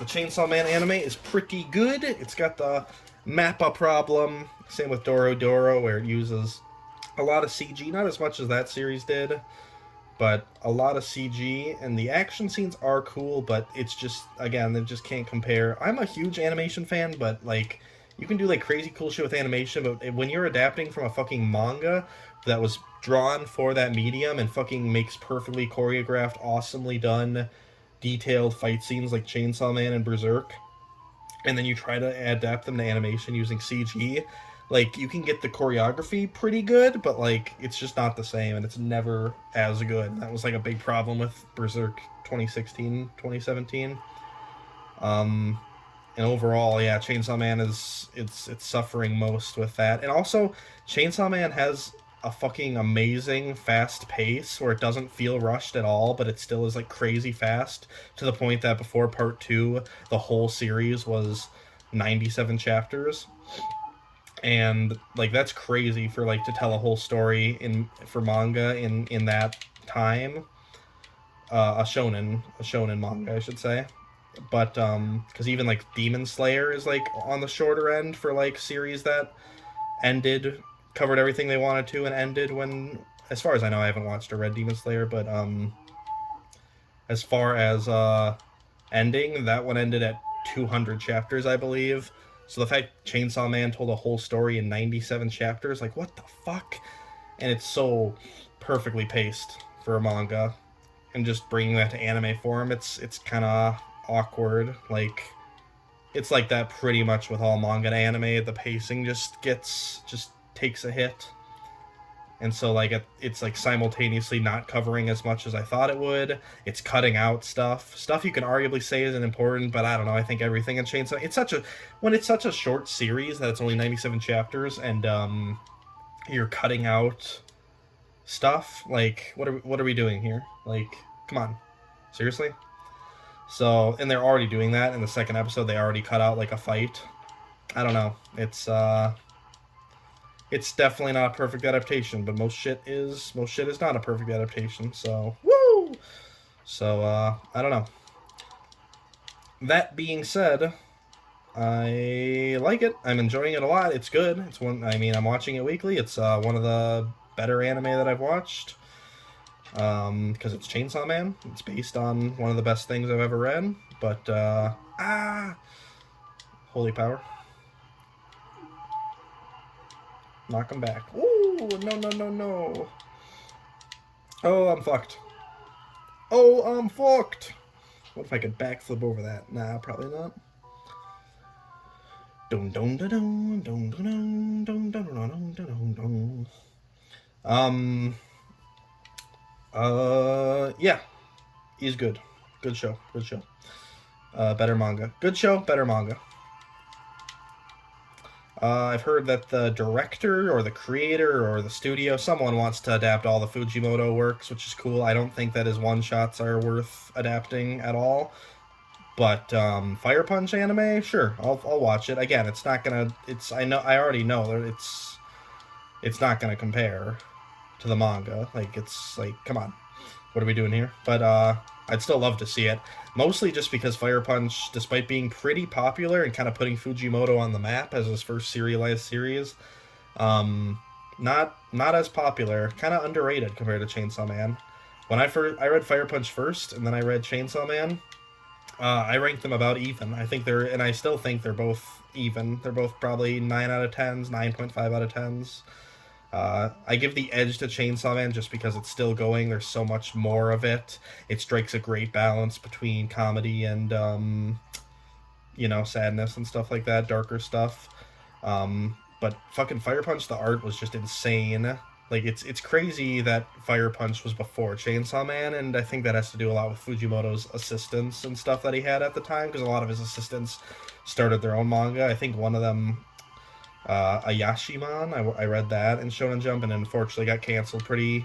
Chainsaw Man anime is pretty good. It's got the Mappa problem. Same with Doro Doro, where it uses a lot of CG. Not as much as that series did, but a lot of CG. And the action scenes are cool, but it's just, again, they just can't compare. I'm a huge animation fan, but, like, you can do, like, crazy cool shit with animation, but when you're adapting from a fucking manga that was drawn for that medium and fucking makes perfectly choreographed, awesomely done, detailed fight scenes like Chainsaw Man and Berserk, and then you try to adapt them to animation using CG, like, you can get the choreography pretty good, but, like, it's just not the same, and it's never as good. That was, like, a big problem with Berserk 2016, 2017. And overall, yeah, Chainsaw Man is, it's suffering most with that. And also, Chainsaw Man has a fucking amazing fast pace where it doesn't feel rushed at all, but it still is, like, crazy fast, to the point that before part 2, the whole series was 97 chapters. And, like, that's crazy for, like, to tell a whole story for manga in that time. A shonen manga, I should say. But because even, like, Demon Slayer is, like, on the shorter end for, like, series that covered everything they wanted to and ended when, as far as I know, I haven't watched or read Demon Slayer, but as far as ending, that one ended at 200 chapters, I believe. So the fact Chainsaw Man told a whole story in 97 chapters, like, what the fuck? And it's so perfectly paced for a manga. And just bringing that to anime form, it's kind of awkward. Like, it's like that pretty much with all manga and anime. The pacing just takes a hit. And so, like, it's, like, simultaneously not covering as much as I thought it would. It's cutting out stuff you can arguably say isn't important, but I don't know, I think everything in Chainsaw, when it's such a short series that it's only 97 chapters, and you're cutting out stuff, like, what are we doing here? Like, come on, seriously? So, and they're already doing that in the second episode. They already cut out, like, a fight. I don't know, it's definitely not a perfect adaptation, but most shit is not a perfect adaptation, so woo! So, I don't know. That being said, I like it. I'm enjoying it a lot. It's good. I'm watching it weekly. It's one of the better anime that I've watched. Because it's Chainsaw Man. It's based on one of the best things I've ever read. But, holy power. Knock him back. Ooh, no. Oh, I'm fucked. What if I could backflip over that? Nah, probably not. Yeah. He's good. Good show. Better manga. Good show, better manga. I've heard that the director or the creator or the studio, someone wants to adapt all the Fujimoto works, which is cool. I don't think that his one-shots are worth adapting at all. But Fire Punch anime, sure, I'll watch it. Again, it's not gonna. I already know it's not gonna compare to the manga. Like, it's like, come on, what are we doing here? But I'd still love to see it. Mostly just because Fire Punch, despite being pretty popular and kind of putting Fujimoto on the map as his first serialized series, not as popular, kind of underrated compared to Chainsaw Man. When I read Fire Punch first, and then I read Chainsaw Man, I ranked them about even. I still think they're both even. They're both probably 9 out of 10s, 9.5 out of 10s. I give the edge to Chainsaw Man just because it's still going. There's so much more of it. It strikes a great balance between comedy and, sadness and stuff like that, darker stuff. But fucking Fire Punch, the art was just insane. Like, it's crazy that Fire Punch was before Chainsaw Man, and I think that has to do a lot with Fujimoto's assistants and stuff that he had at the time, because a lot of his assistants started their own manga. I think one of them, Ayashiman, I read that in Shonen Jump, and unfortunately got canceled pretty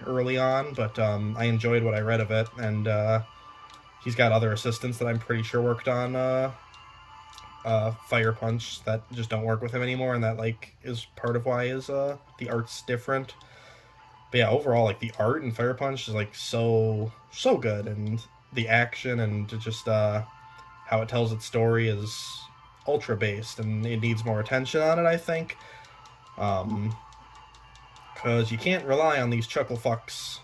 early on, but I enjoyed what I read of it, and he's got other assistants that I'm pretty sure worked on Fire Punch that just don't work with him anymore, and that like is part of why is the art's different. But yeah, overall, like the art in Fire Punch is like so good, and the action and just how it tells its story is ultra based, and it needs more attention on it, I think. Because you can't rely on these chuckle fucks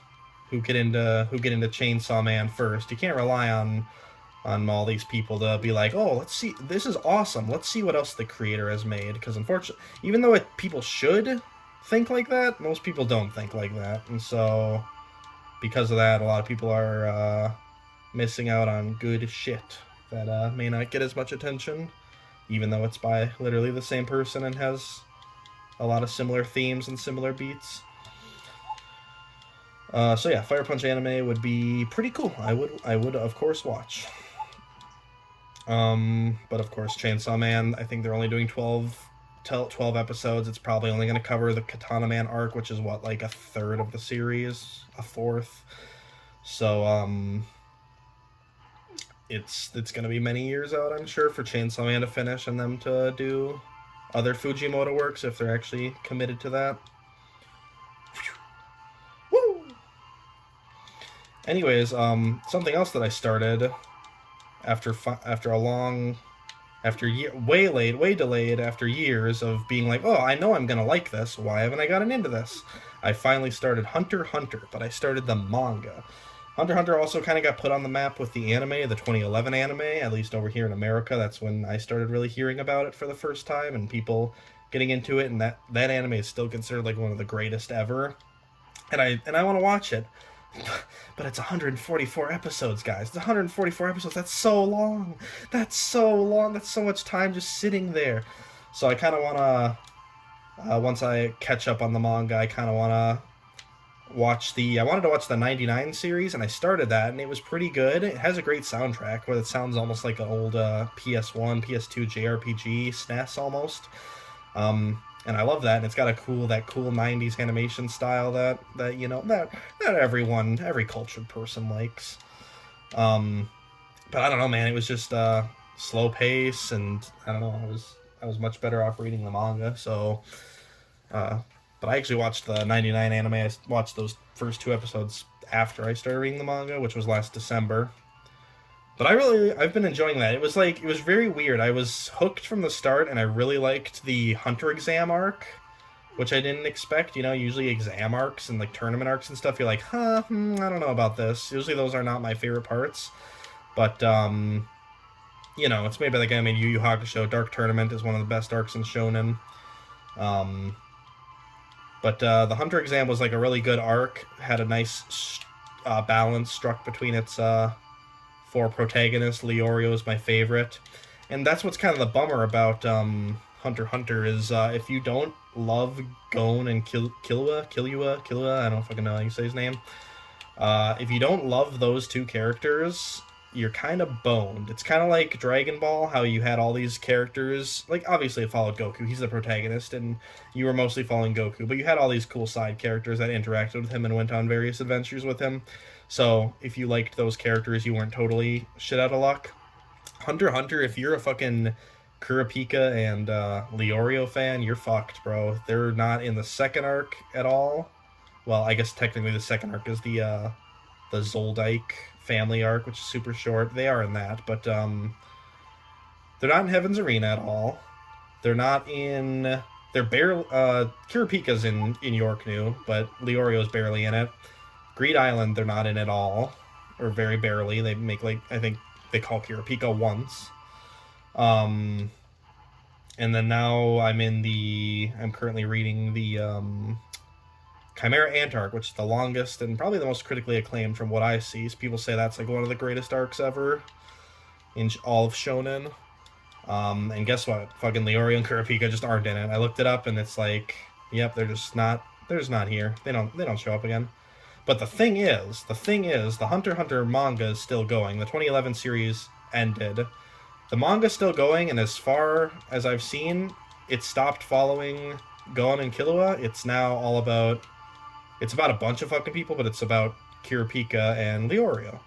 who get into Chainsaw Man first. You can't rely on all these people to be like, oh, let's see, this is awesome. Let's see what else the creator has made. Because unfortunately, even though people should think like that, most people don't think like that, and so because of that, a lot of people are missing out on good shit that may not get as much attention, even though it's by literally the same person and has a lot of similar themes and similar beats. So yeah, Fire Punch anime would be pretty cool. I would of course watch. But of course, Chainsaw Man, I think they're only doing 12 episodes. It's probably only going to cover the Katana Man arc, which is what, like a third of the series, a fourth. So it's going to be many years out, I'm sure, for Chainsaw Man to finish and them to do other Fujimoto works if they're actually committed to that. Woo! Anyways, something else that I started way delayed after years of being like, oh, I know I'm gonna like this. Why haven't I gotten into this? I finally started Hunter x Hunter, but I started the manga. Hunter x Hunter also kind of got put on the map with the anime, the 2011 anime, at least over here in America. That's when I started really hearing about it for the first time and people getting into it, and that anime is still considered like one of the greatest ever. And I want to watch it. But it's 144 episodes, guys. It's 144 episodes. That's so long. That's so much time just sitting there. So I kind of want to, once I catch up on the manga, I kind of want to I wanted to watch the 99 series, and I started that, and it was pretty good. It has a great soundtrack, where it sounds almost like an old PS1, PS2 JRPG SNES almost. And I love that, and it's got that cool 90s animation style that every cultured person likes. But I don't know, man, it was just slow pace, and I don't know, I was much better off reading the manga, so but I actually watched the 99 anime. I watched those first 2 episodes after I started reading the manga, which was last December. But I've been enjoying that. It was very weird. I was hooked from the start, and I really liked the Hunter exam arc, which I didn't expect. Usually exam arcs and like tournament arcs and stuff, you're like, I don't know about this. Usually those are not my favorite parts. But, it's made by the guy who made Yu Yu Hakusho. Dark Tournament is one of the best arcs in Shonen. But the Hunter exam was like a really good arc. Had a nice balance struck between its 4 protagonists. Leorio is my favorite. And that's what's kind of the bummer about Hunter x Hunter is if you don't love Gon and Killua, I don't fucking know how you say his name. If you don't love those 2 characters, you're kind of boned. It's kind of like Dragon Ball, how you had all these characters. Like, obviously it followed Goku. He's the protagonist, and you were mostly following Goku. But you had all these cool side characters that interacted with him and went on various adventures with him. So, if you liked those characters, you weren't totally shit out of luck. Hunter x Hunter, if you're a fucking Kurapika and Leorio fan, you're fucked, bro. They're not in the second arc at all. Well, I guess technically the second arc is the Zoldike family arc, which is super short. They are in that, but they're not in Heaven's Arena at all. They're not in... They're barely... Kurapika's in York New, but Leorio's barely in it. Greed Island, they're not in at all. Or very barely. They make, like... I think they call Kurapika once. And then now I'm currently reading the Chimera Ant arc, which is the longest and probably the most critically acclaimed from what I see. So people say that's like one of the greatest arcs ever in all of Shonen. And guess what? Fucking Leorio and Kurapika just aren't in it. I looked it up, and it's like, yep, they're just not here. They don't show up again. But the thing is, the Hunter x Hunter manga is still going. The 2011 series ended. The manga's still going, and as far as I've seen, it stopped following Gon and Killua. It's now all about... It's about a bunch of fucking people, but it's about Kurapika and Leorio,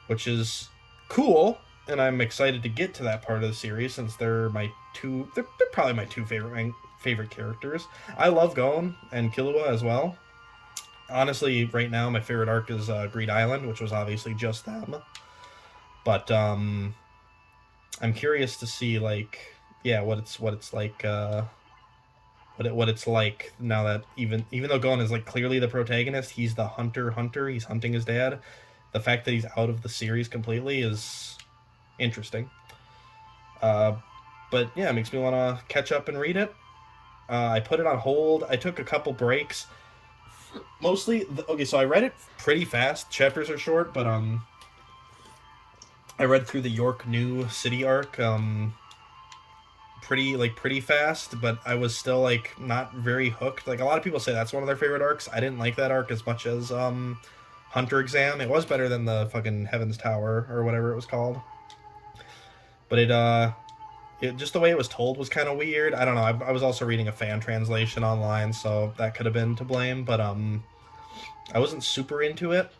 which is cool. and I'm excited to get to that part of the series since they're they're probably my two favorite characters. I love Gon and Killua as well. Honestly, right now my favorite arc is Greed Island, which was obviously just them. But I'm curious to see like what it's like what it's like now that even though Gon is like clearly the protagonist, he's the hunter. He's hunting his dad. The fact that he's out of the series completely is interesting. Uh, but yeah, it makes me want to catch up and read it. I put it on hold. I took a couple breaks. Mostly, okay. So I read it pretty fast. Chapters are short, but I read through the York New City arc pretty fast, but I was still like not very hooked. Like a lot of people say that's one of their favorite arcs. I didn't like that arc as much as Hunter Exam. It was better than the fucking Heaven's Tower or whatever it was called. But it just the way it was told was kind of weird. I don't know. I was also reading a fan translation online, so that could have been to blame. But I wasn't super into it.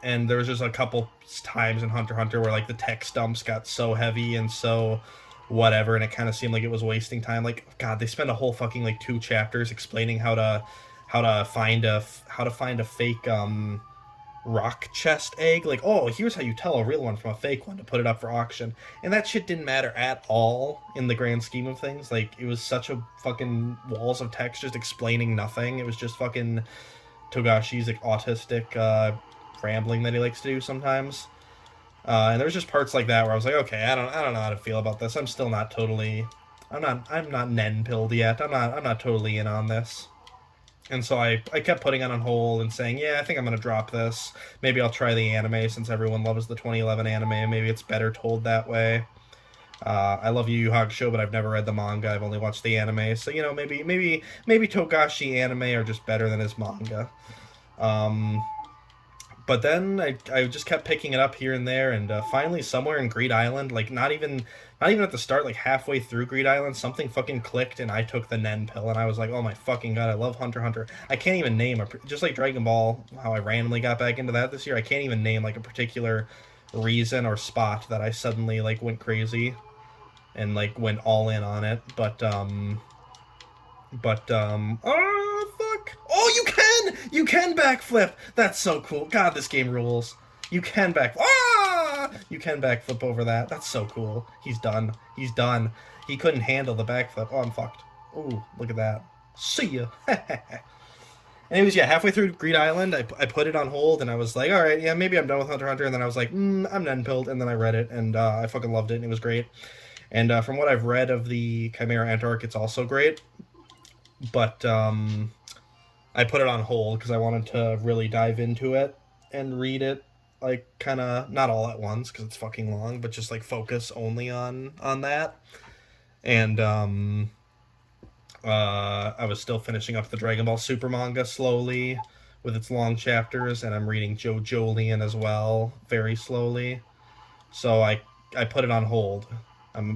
And there was just a couple times in Hunter x Hunter where like the text dumps got so heavy and so whatever, and it kind of seemed like it was wasting time. Like, God, they spend a whole fucking like 2 chapters explaining how to find a fake rock chest egg. Like, oh, here's how you tell a real one from a fake one to put it up for auction. And that shit didn't matter at all in the grand scheme of things. Like, it was such a fucking walls of text just explaining nothing. It was just fucking Togashi's like autistic rambling that he likes to do sometimes. And there was just parts like that where I was like, okay, I don't know how to feel about this. I'm still not totally, I'm not Nen pilled yet. I'm not totally in on this. And so I kept putting it on hold and saying, yeah, I think I'm gonna drop this. Maybe I'll try the anime since everyone loves the 2011 anime. Maybe it's better told that way. I love Yu Yu Hakusho, but I've never read the manga. I've only watched the anime. So maybe Togashi anime are just better than his manga. But then I just kept picking it up here and there, and finally somewhere in Greed Island, like not even at the start, like halfway through Greed Island, something fucking clicked, and I took the Nen pill, and I was like, oh my fucking god, I love Hunter x Hunter. I can't even name just like Dragon Ball, how I randomly got back into that this year. I can't even name like a particular reason or spot that I suddenly like went crazy and like went all in on it. But oh fuck! Oh, you can backflip. That's so cool. God, this game rules. You can backflip. Ah! You can backflip over that. That's so cool. He's done. He's done. He couldn't handle the backflip. Oh, I'm fucked. Ooh, look at that. See ya. Anyways, yeah, halfway through Greed Island, I put it on hold, and I was like, all right, yeah, maybe I'm done with Hunter x Hunter. And then I was like, I'm Nenpilled, and then I read it, and I fucking loved it, and it was great. And from what I've read of the Chimera Ant arc, it's also great. But I put it on hold because I wanted to really dive into it and read it, like, kind of, not all at once because it's fucking long, but just, like, focus only on that. And I was still finishing up the Dragon Ball Super manga slowly with its long chapters, and I'm reading JoJolion as well very slowly. So I put it on hold.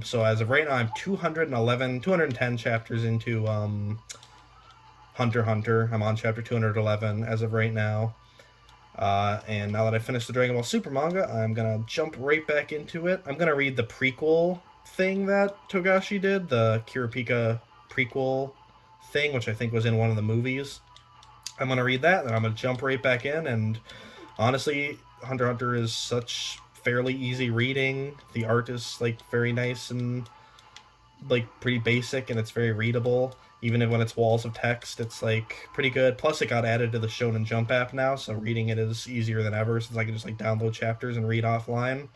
So as of right now, I'm 210 chapters into Hunter x Hunter. I'm on chapter 211 as of right now. And now that I finished the Dragon Ball Super manga, I'm going to jump right back into it. I'm going to read the prequel thing that Togashi did, the Kurapika prequel thing, which I think was in one of the movies. I'm going to read that, and I'm going to jump right back in. And honestly, Hunter x Hunter is such fairly easy reading. The art is like very nice and like pretty basic, and it's very readable. Even when it's walls of text, it's like pretty good. Plus, it got added to the Shonen Jump app now, so reading it is easier than ever since I can just like download chapters and read offline.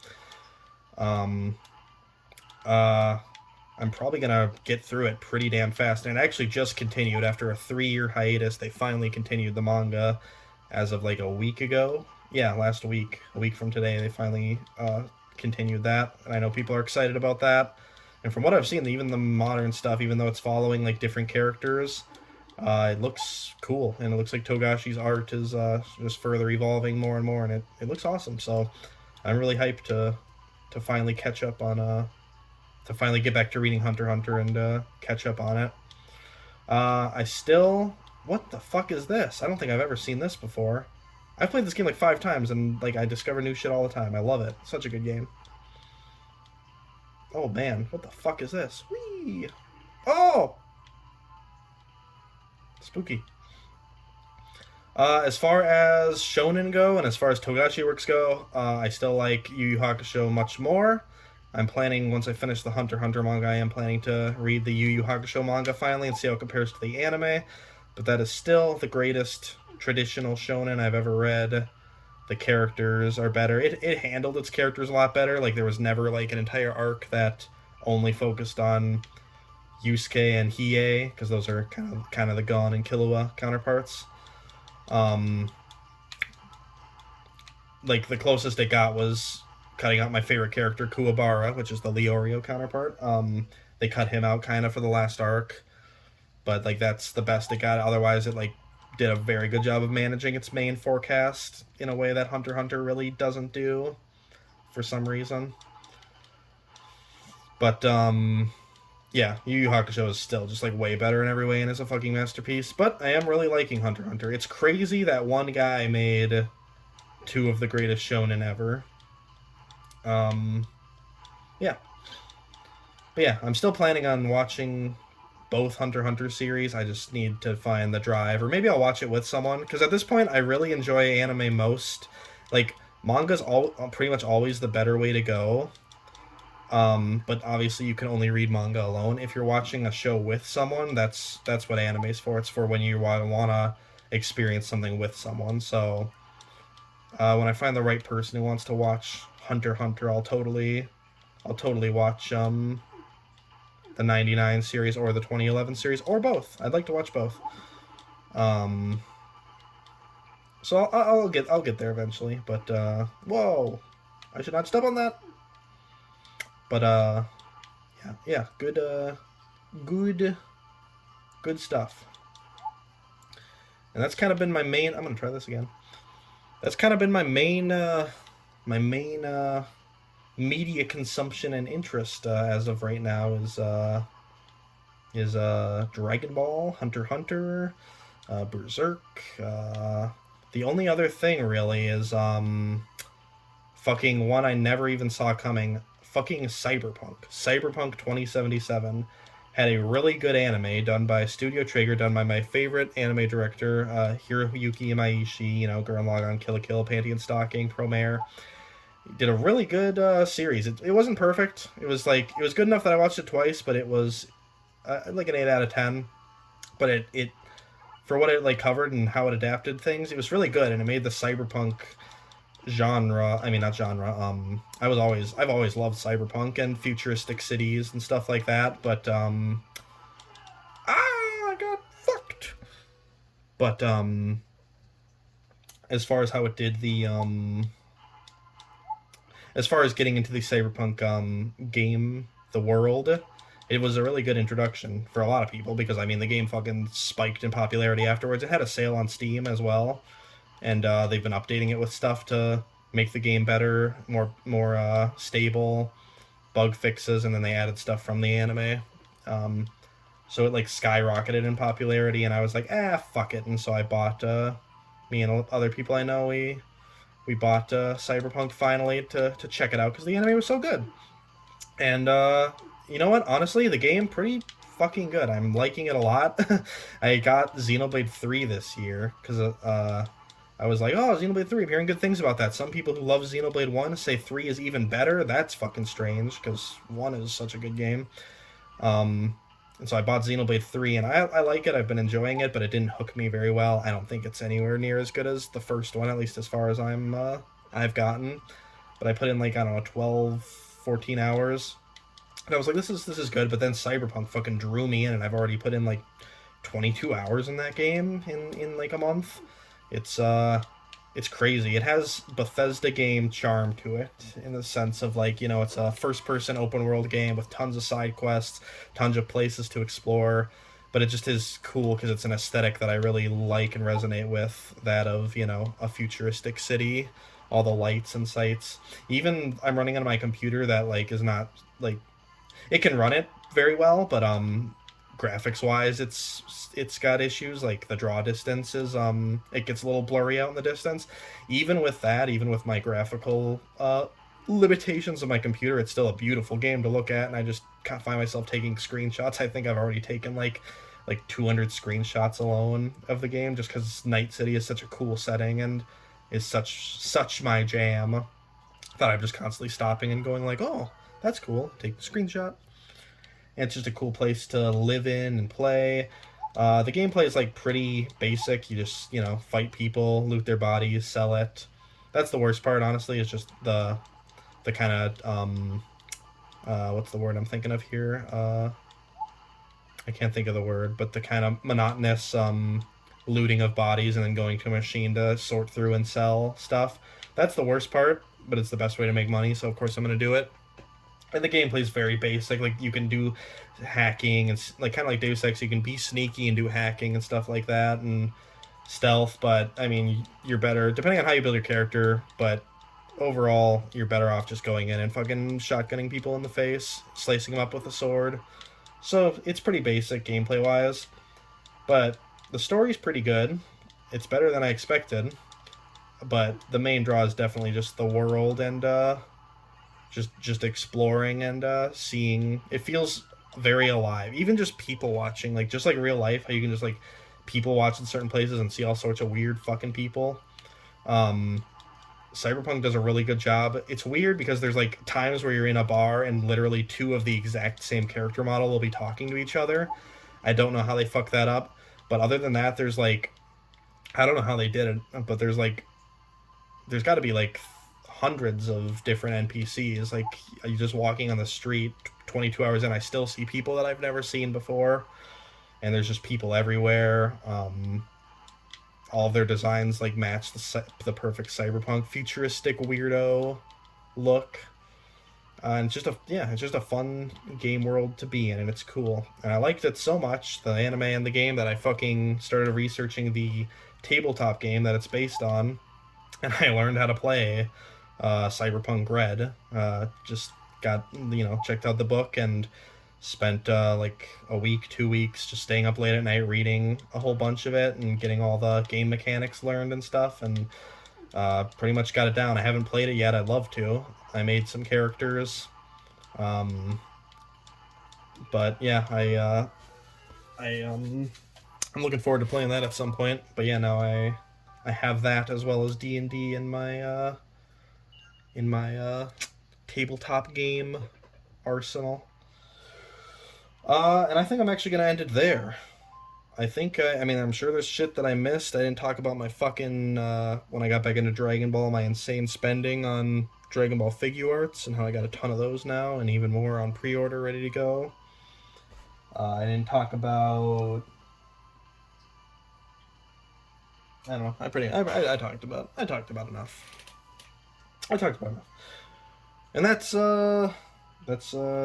I'm probably gonna get through it pretty damn fast, and it actually just continued after a 3-year hiatus. They finally continued the manga as of like a week ago. Yeah, last week, a week from today, they finally continued that, and I know people are excited about that. And from what I've seen, even the modern stuff, even though it's following like different characters, it looks cool, and it looks like Togashi's art is just further evolving more and more, and it looks awesome. So I'm really hyped to finally catch up on to finally get back to reading Hunter x Hunter and catch up on it. What the fuck is this? I don't think I've ever seen this before. I've played this game like 5 times, and like I discover new shit all the time. I love it. Such a good game. Oh man, what the fuck is this? Whee! Oh! Spooky. As far as shonen go, and as far as Togashi works go, I still like Yu Yu Hakusho much more. I'm planning, once I finish the Hunter x Hunter manga, I am planning to read the Yu Yu Hakusho manga finally and see how it compares to the anime. But that is still the greatest traditional shonen I've ever read. The characters are better. It handled its characters a lot better. Like, there was never, like, an entire arc that only focused on Yusuke and Hiei, because those are kind of the Gon and Killua counterparts. Like, the closest it got was cutting out my favorite character, Kuwabara, which is the Leorio counterpart. They cut him out kind of for the last arc, but like that's the best it got. Otherwise, it like did a very good job of managing its main forecast in a way that Hunter x Hunter really doesn't do for some reason. But yeah, Yu Yu Hakusho is still just like way better in every way and is a fucking masterpiece. But I am really liking Hunter x Hunter. It's crazy that one guy made two of the greatest shonen ever. Yeah. But yeah, I'm still planning on watching both Hunter x Hunter series. I just need to find the drive, or maybe I'll watch it with someone, because at this point I really enjoy anime most. Like, manga's pretty much always the better way to go. But obviously you can only read manga alone. If you're watching a show with someone, that's what anime's for. It's for when you want to experience something with someone. So when I find the right person who wants to watch Hunter x Hunter, I'll totally watch the 99 series or the 2011 series, or both. I'd like to watch both. So I'll get there eventually. But whoa, I should not step on that. But yeah, good stuff. And that's kind of been my main. I'm gonna try this again. That's kind of been my main media consumption and interest as of right now is Dragon Ball, Hunter x Hunter, Berserk. The only other thing really is fucking one I never even saw coming. Fucking Cyberpunk. Cyberpunk 2077 had a really good anime done by Studio Trigger, done by my favorite anime director, Hiroyuki Imaishi. You know, Gurren Lagann, Kill la Kill, Pantheon Stalking, Promare. Did a really good series. It wasn't perfect. It was good enough that I watched it twice, but it was like an 8 out of 10. But it for what it like covered and how it adapted things, it was really good, and it made the cyberpunk genre. I mean, not genre. I've always loved cyberpunk and futuristic cities and stuff like that. But I got fucked. But as far as how it did the as far as getting into the cyberpunk game, the world, it was a really good introduction for a lot of people, because I mean the game fucking spiked in popularity afterwards. It had a sale on Steam as well, and they've been updating it with stuff to make the game better, more stable, bug fixes, and then they added stuff from the anime. So it like skyrocketed in popularity, and I was like, fuck it, and so I bought. Me and other people I know, we bought Cyberpunk finally to check it out because the anime was so good. And you know what? Honestly, the game pretty fucking good. I'm liking it a lot. I got Xenoblade 3 this year because I was like, oh, Xenoblade 3, I'm hearing good things about that. Some people who love Xenoblade 1 say 3 is even better. That's fucking strange because 1 is such a good game. And so I bought Xenoblade 3, and I like it. I've been enjoying it, but it didn't hook me very well. I don't think it's anywhere near as good as the first one, at least as far as I've gotten. But I put in, like, I don't know, 12, 14 hours. And I was like, this is good, but then Cyberpunk fucking drew me in, and I've already put in, like, 22 hours in that game in like, a month. It's crazy. It has Bethesda game charm to it, in the sense of, like, you know, it's a first-person open-world game with tons of side quests, tons of places to explore, but it just is cool because it's an aesthetic that I really like and resonate with, that of, you know, a futuristic city, all the lights and sights. Even I'm running on my computer that, like, is not, like, it can run it very well, but graphics wise it's got issues, like the draw distances, it gets a little blurry out in the distance. Even with that, even with my graphical limitations of my computer, it's still a beautiful game to look at, and I just can't find myself taking screenshots. I think I've already taken like 200 screenshots alone of the game, just because Night City is such a cool setting and is such my jam that I'm just constantly stopping and going like, oh, that's cool, take a screenshot. And it's just a cool place to live in and play. The gameplay is like pretty basic. You just, fight people, loot their bodies, sell it. That's the worst part, honestly, is just the kind of what's the word I'm thinking of here? I can't think of the word, but the kind of monotonous looting of bodies and then going to a machine to sort through and sell stuff. That's the worst part, but it's the best way to make money, so of course I'm going to do it. And the gameplay is very basic. Like, you can do hacking and like kind of like Deus Ex, you can be sneaky and do hacking and stuff like that and stealth. But I mean, you're better depending on how you build your character. But overall, you're better off just going in and fucking shotgunning people in the face, slicing them up with a sword. So it's pretty basic gameplay wise, but the story's pretty good. It's better than I expected. But the main draw is definitely just the world and just exploring and seeing. It feels very alive. Even just people watching, like just like real life, how you can just like people watch in certain places and see all sorts of weird fucking people. Cyberpunk does a really good job. It's weird because there's like times where you're in a bar and literally two of the exact same character model will be talking to each other. I don't know how they fucked that up, but other than that, there's like, I don't know how they did it, but there's got to be like hundreds of different NPCs. Like, you just walking on the street 22 hours in, I still see people that I've never seen before, and there's just people everywhere. All of their designs like match the perfect cyberpunk futuristic weirdo look. And it's just a fun game world to be in, and it's cool. And I liked it so much, the anime and the game, that I fucking started researching the tabletop game that it's based on, and I learned how to play Cyberpunk Red. Just got, checked out the book and spent like a week, 2 weeks just staying up late at night reading a whole bunch of it and getting all the game mechanics learned and stuff, and pretty much got it down. I haven't played it yet. I'd love to. I made some characters, but yeah, I'm looking forward to playing that at some point. But yeah, now I have that as well as D&D in my tabletop game arsenal. And I think I'm actually going to end it there. I think, I'm sure there's shit that I missed. I didn't talk about my fucking, when I got back into Dragon Ball, my insane spending on Dragon Ball Figuarts and how I got a ton of those now and even more on pre-order ready to go. I didn't talk about, I don't know, I talked about enough. I talked about enough. And that's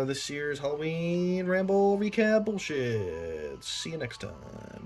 this year's Halloween Ramble recap bullshit. See you next time.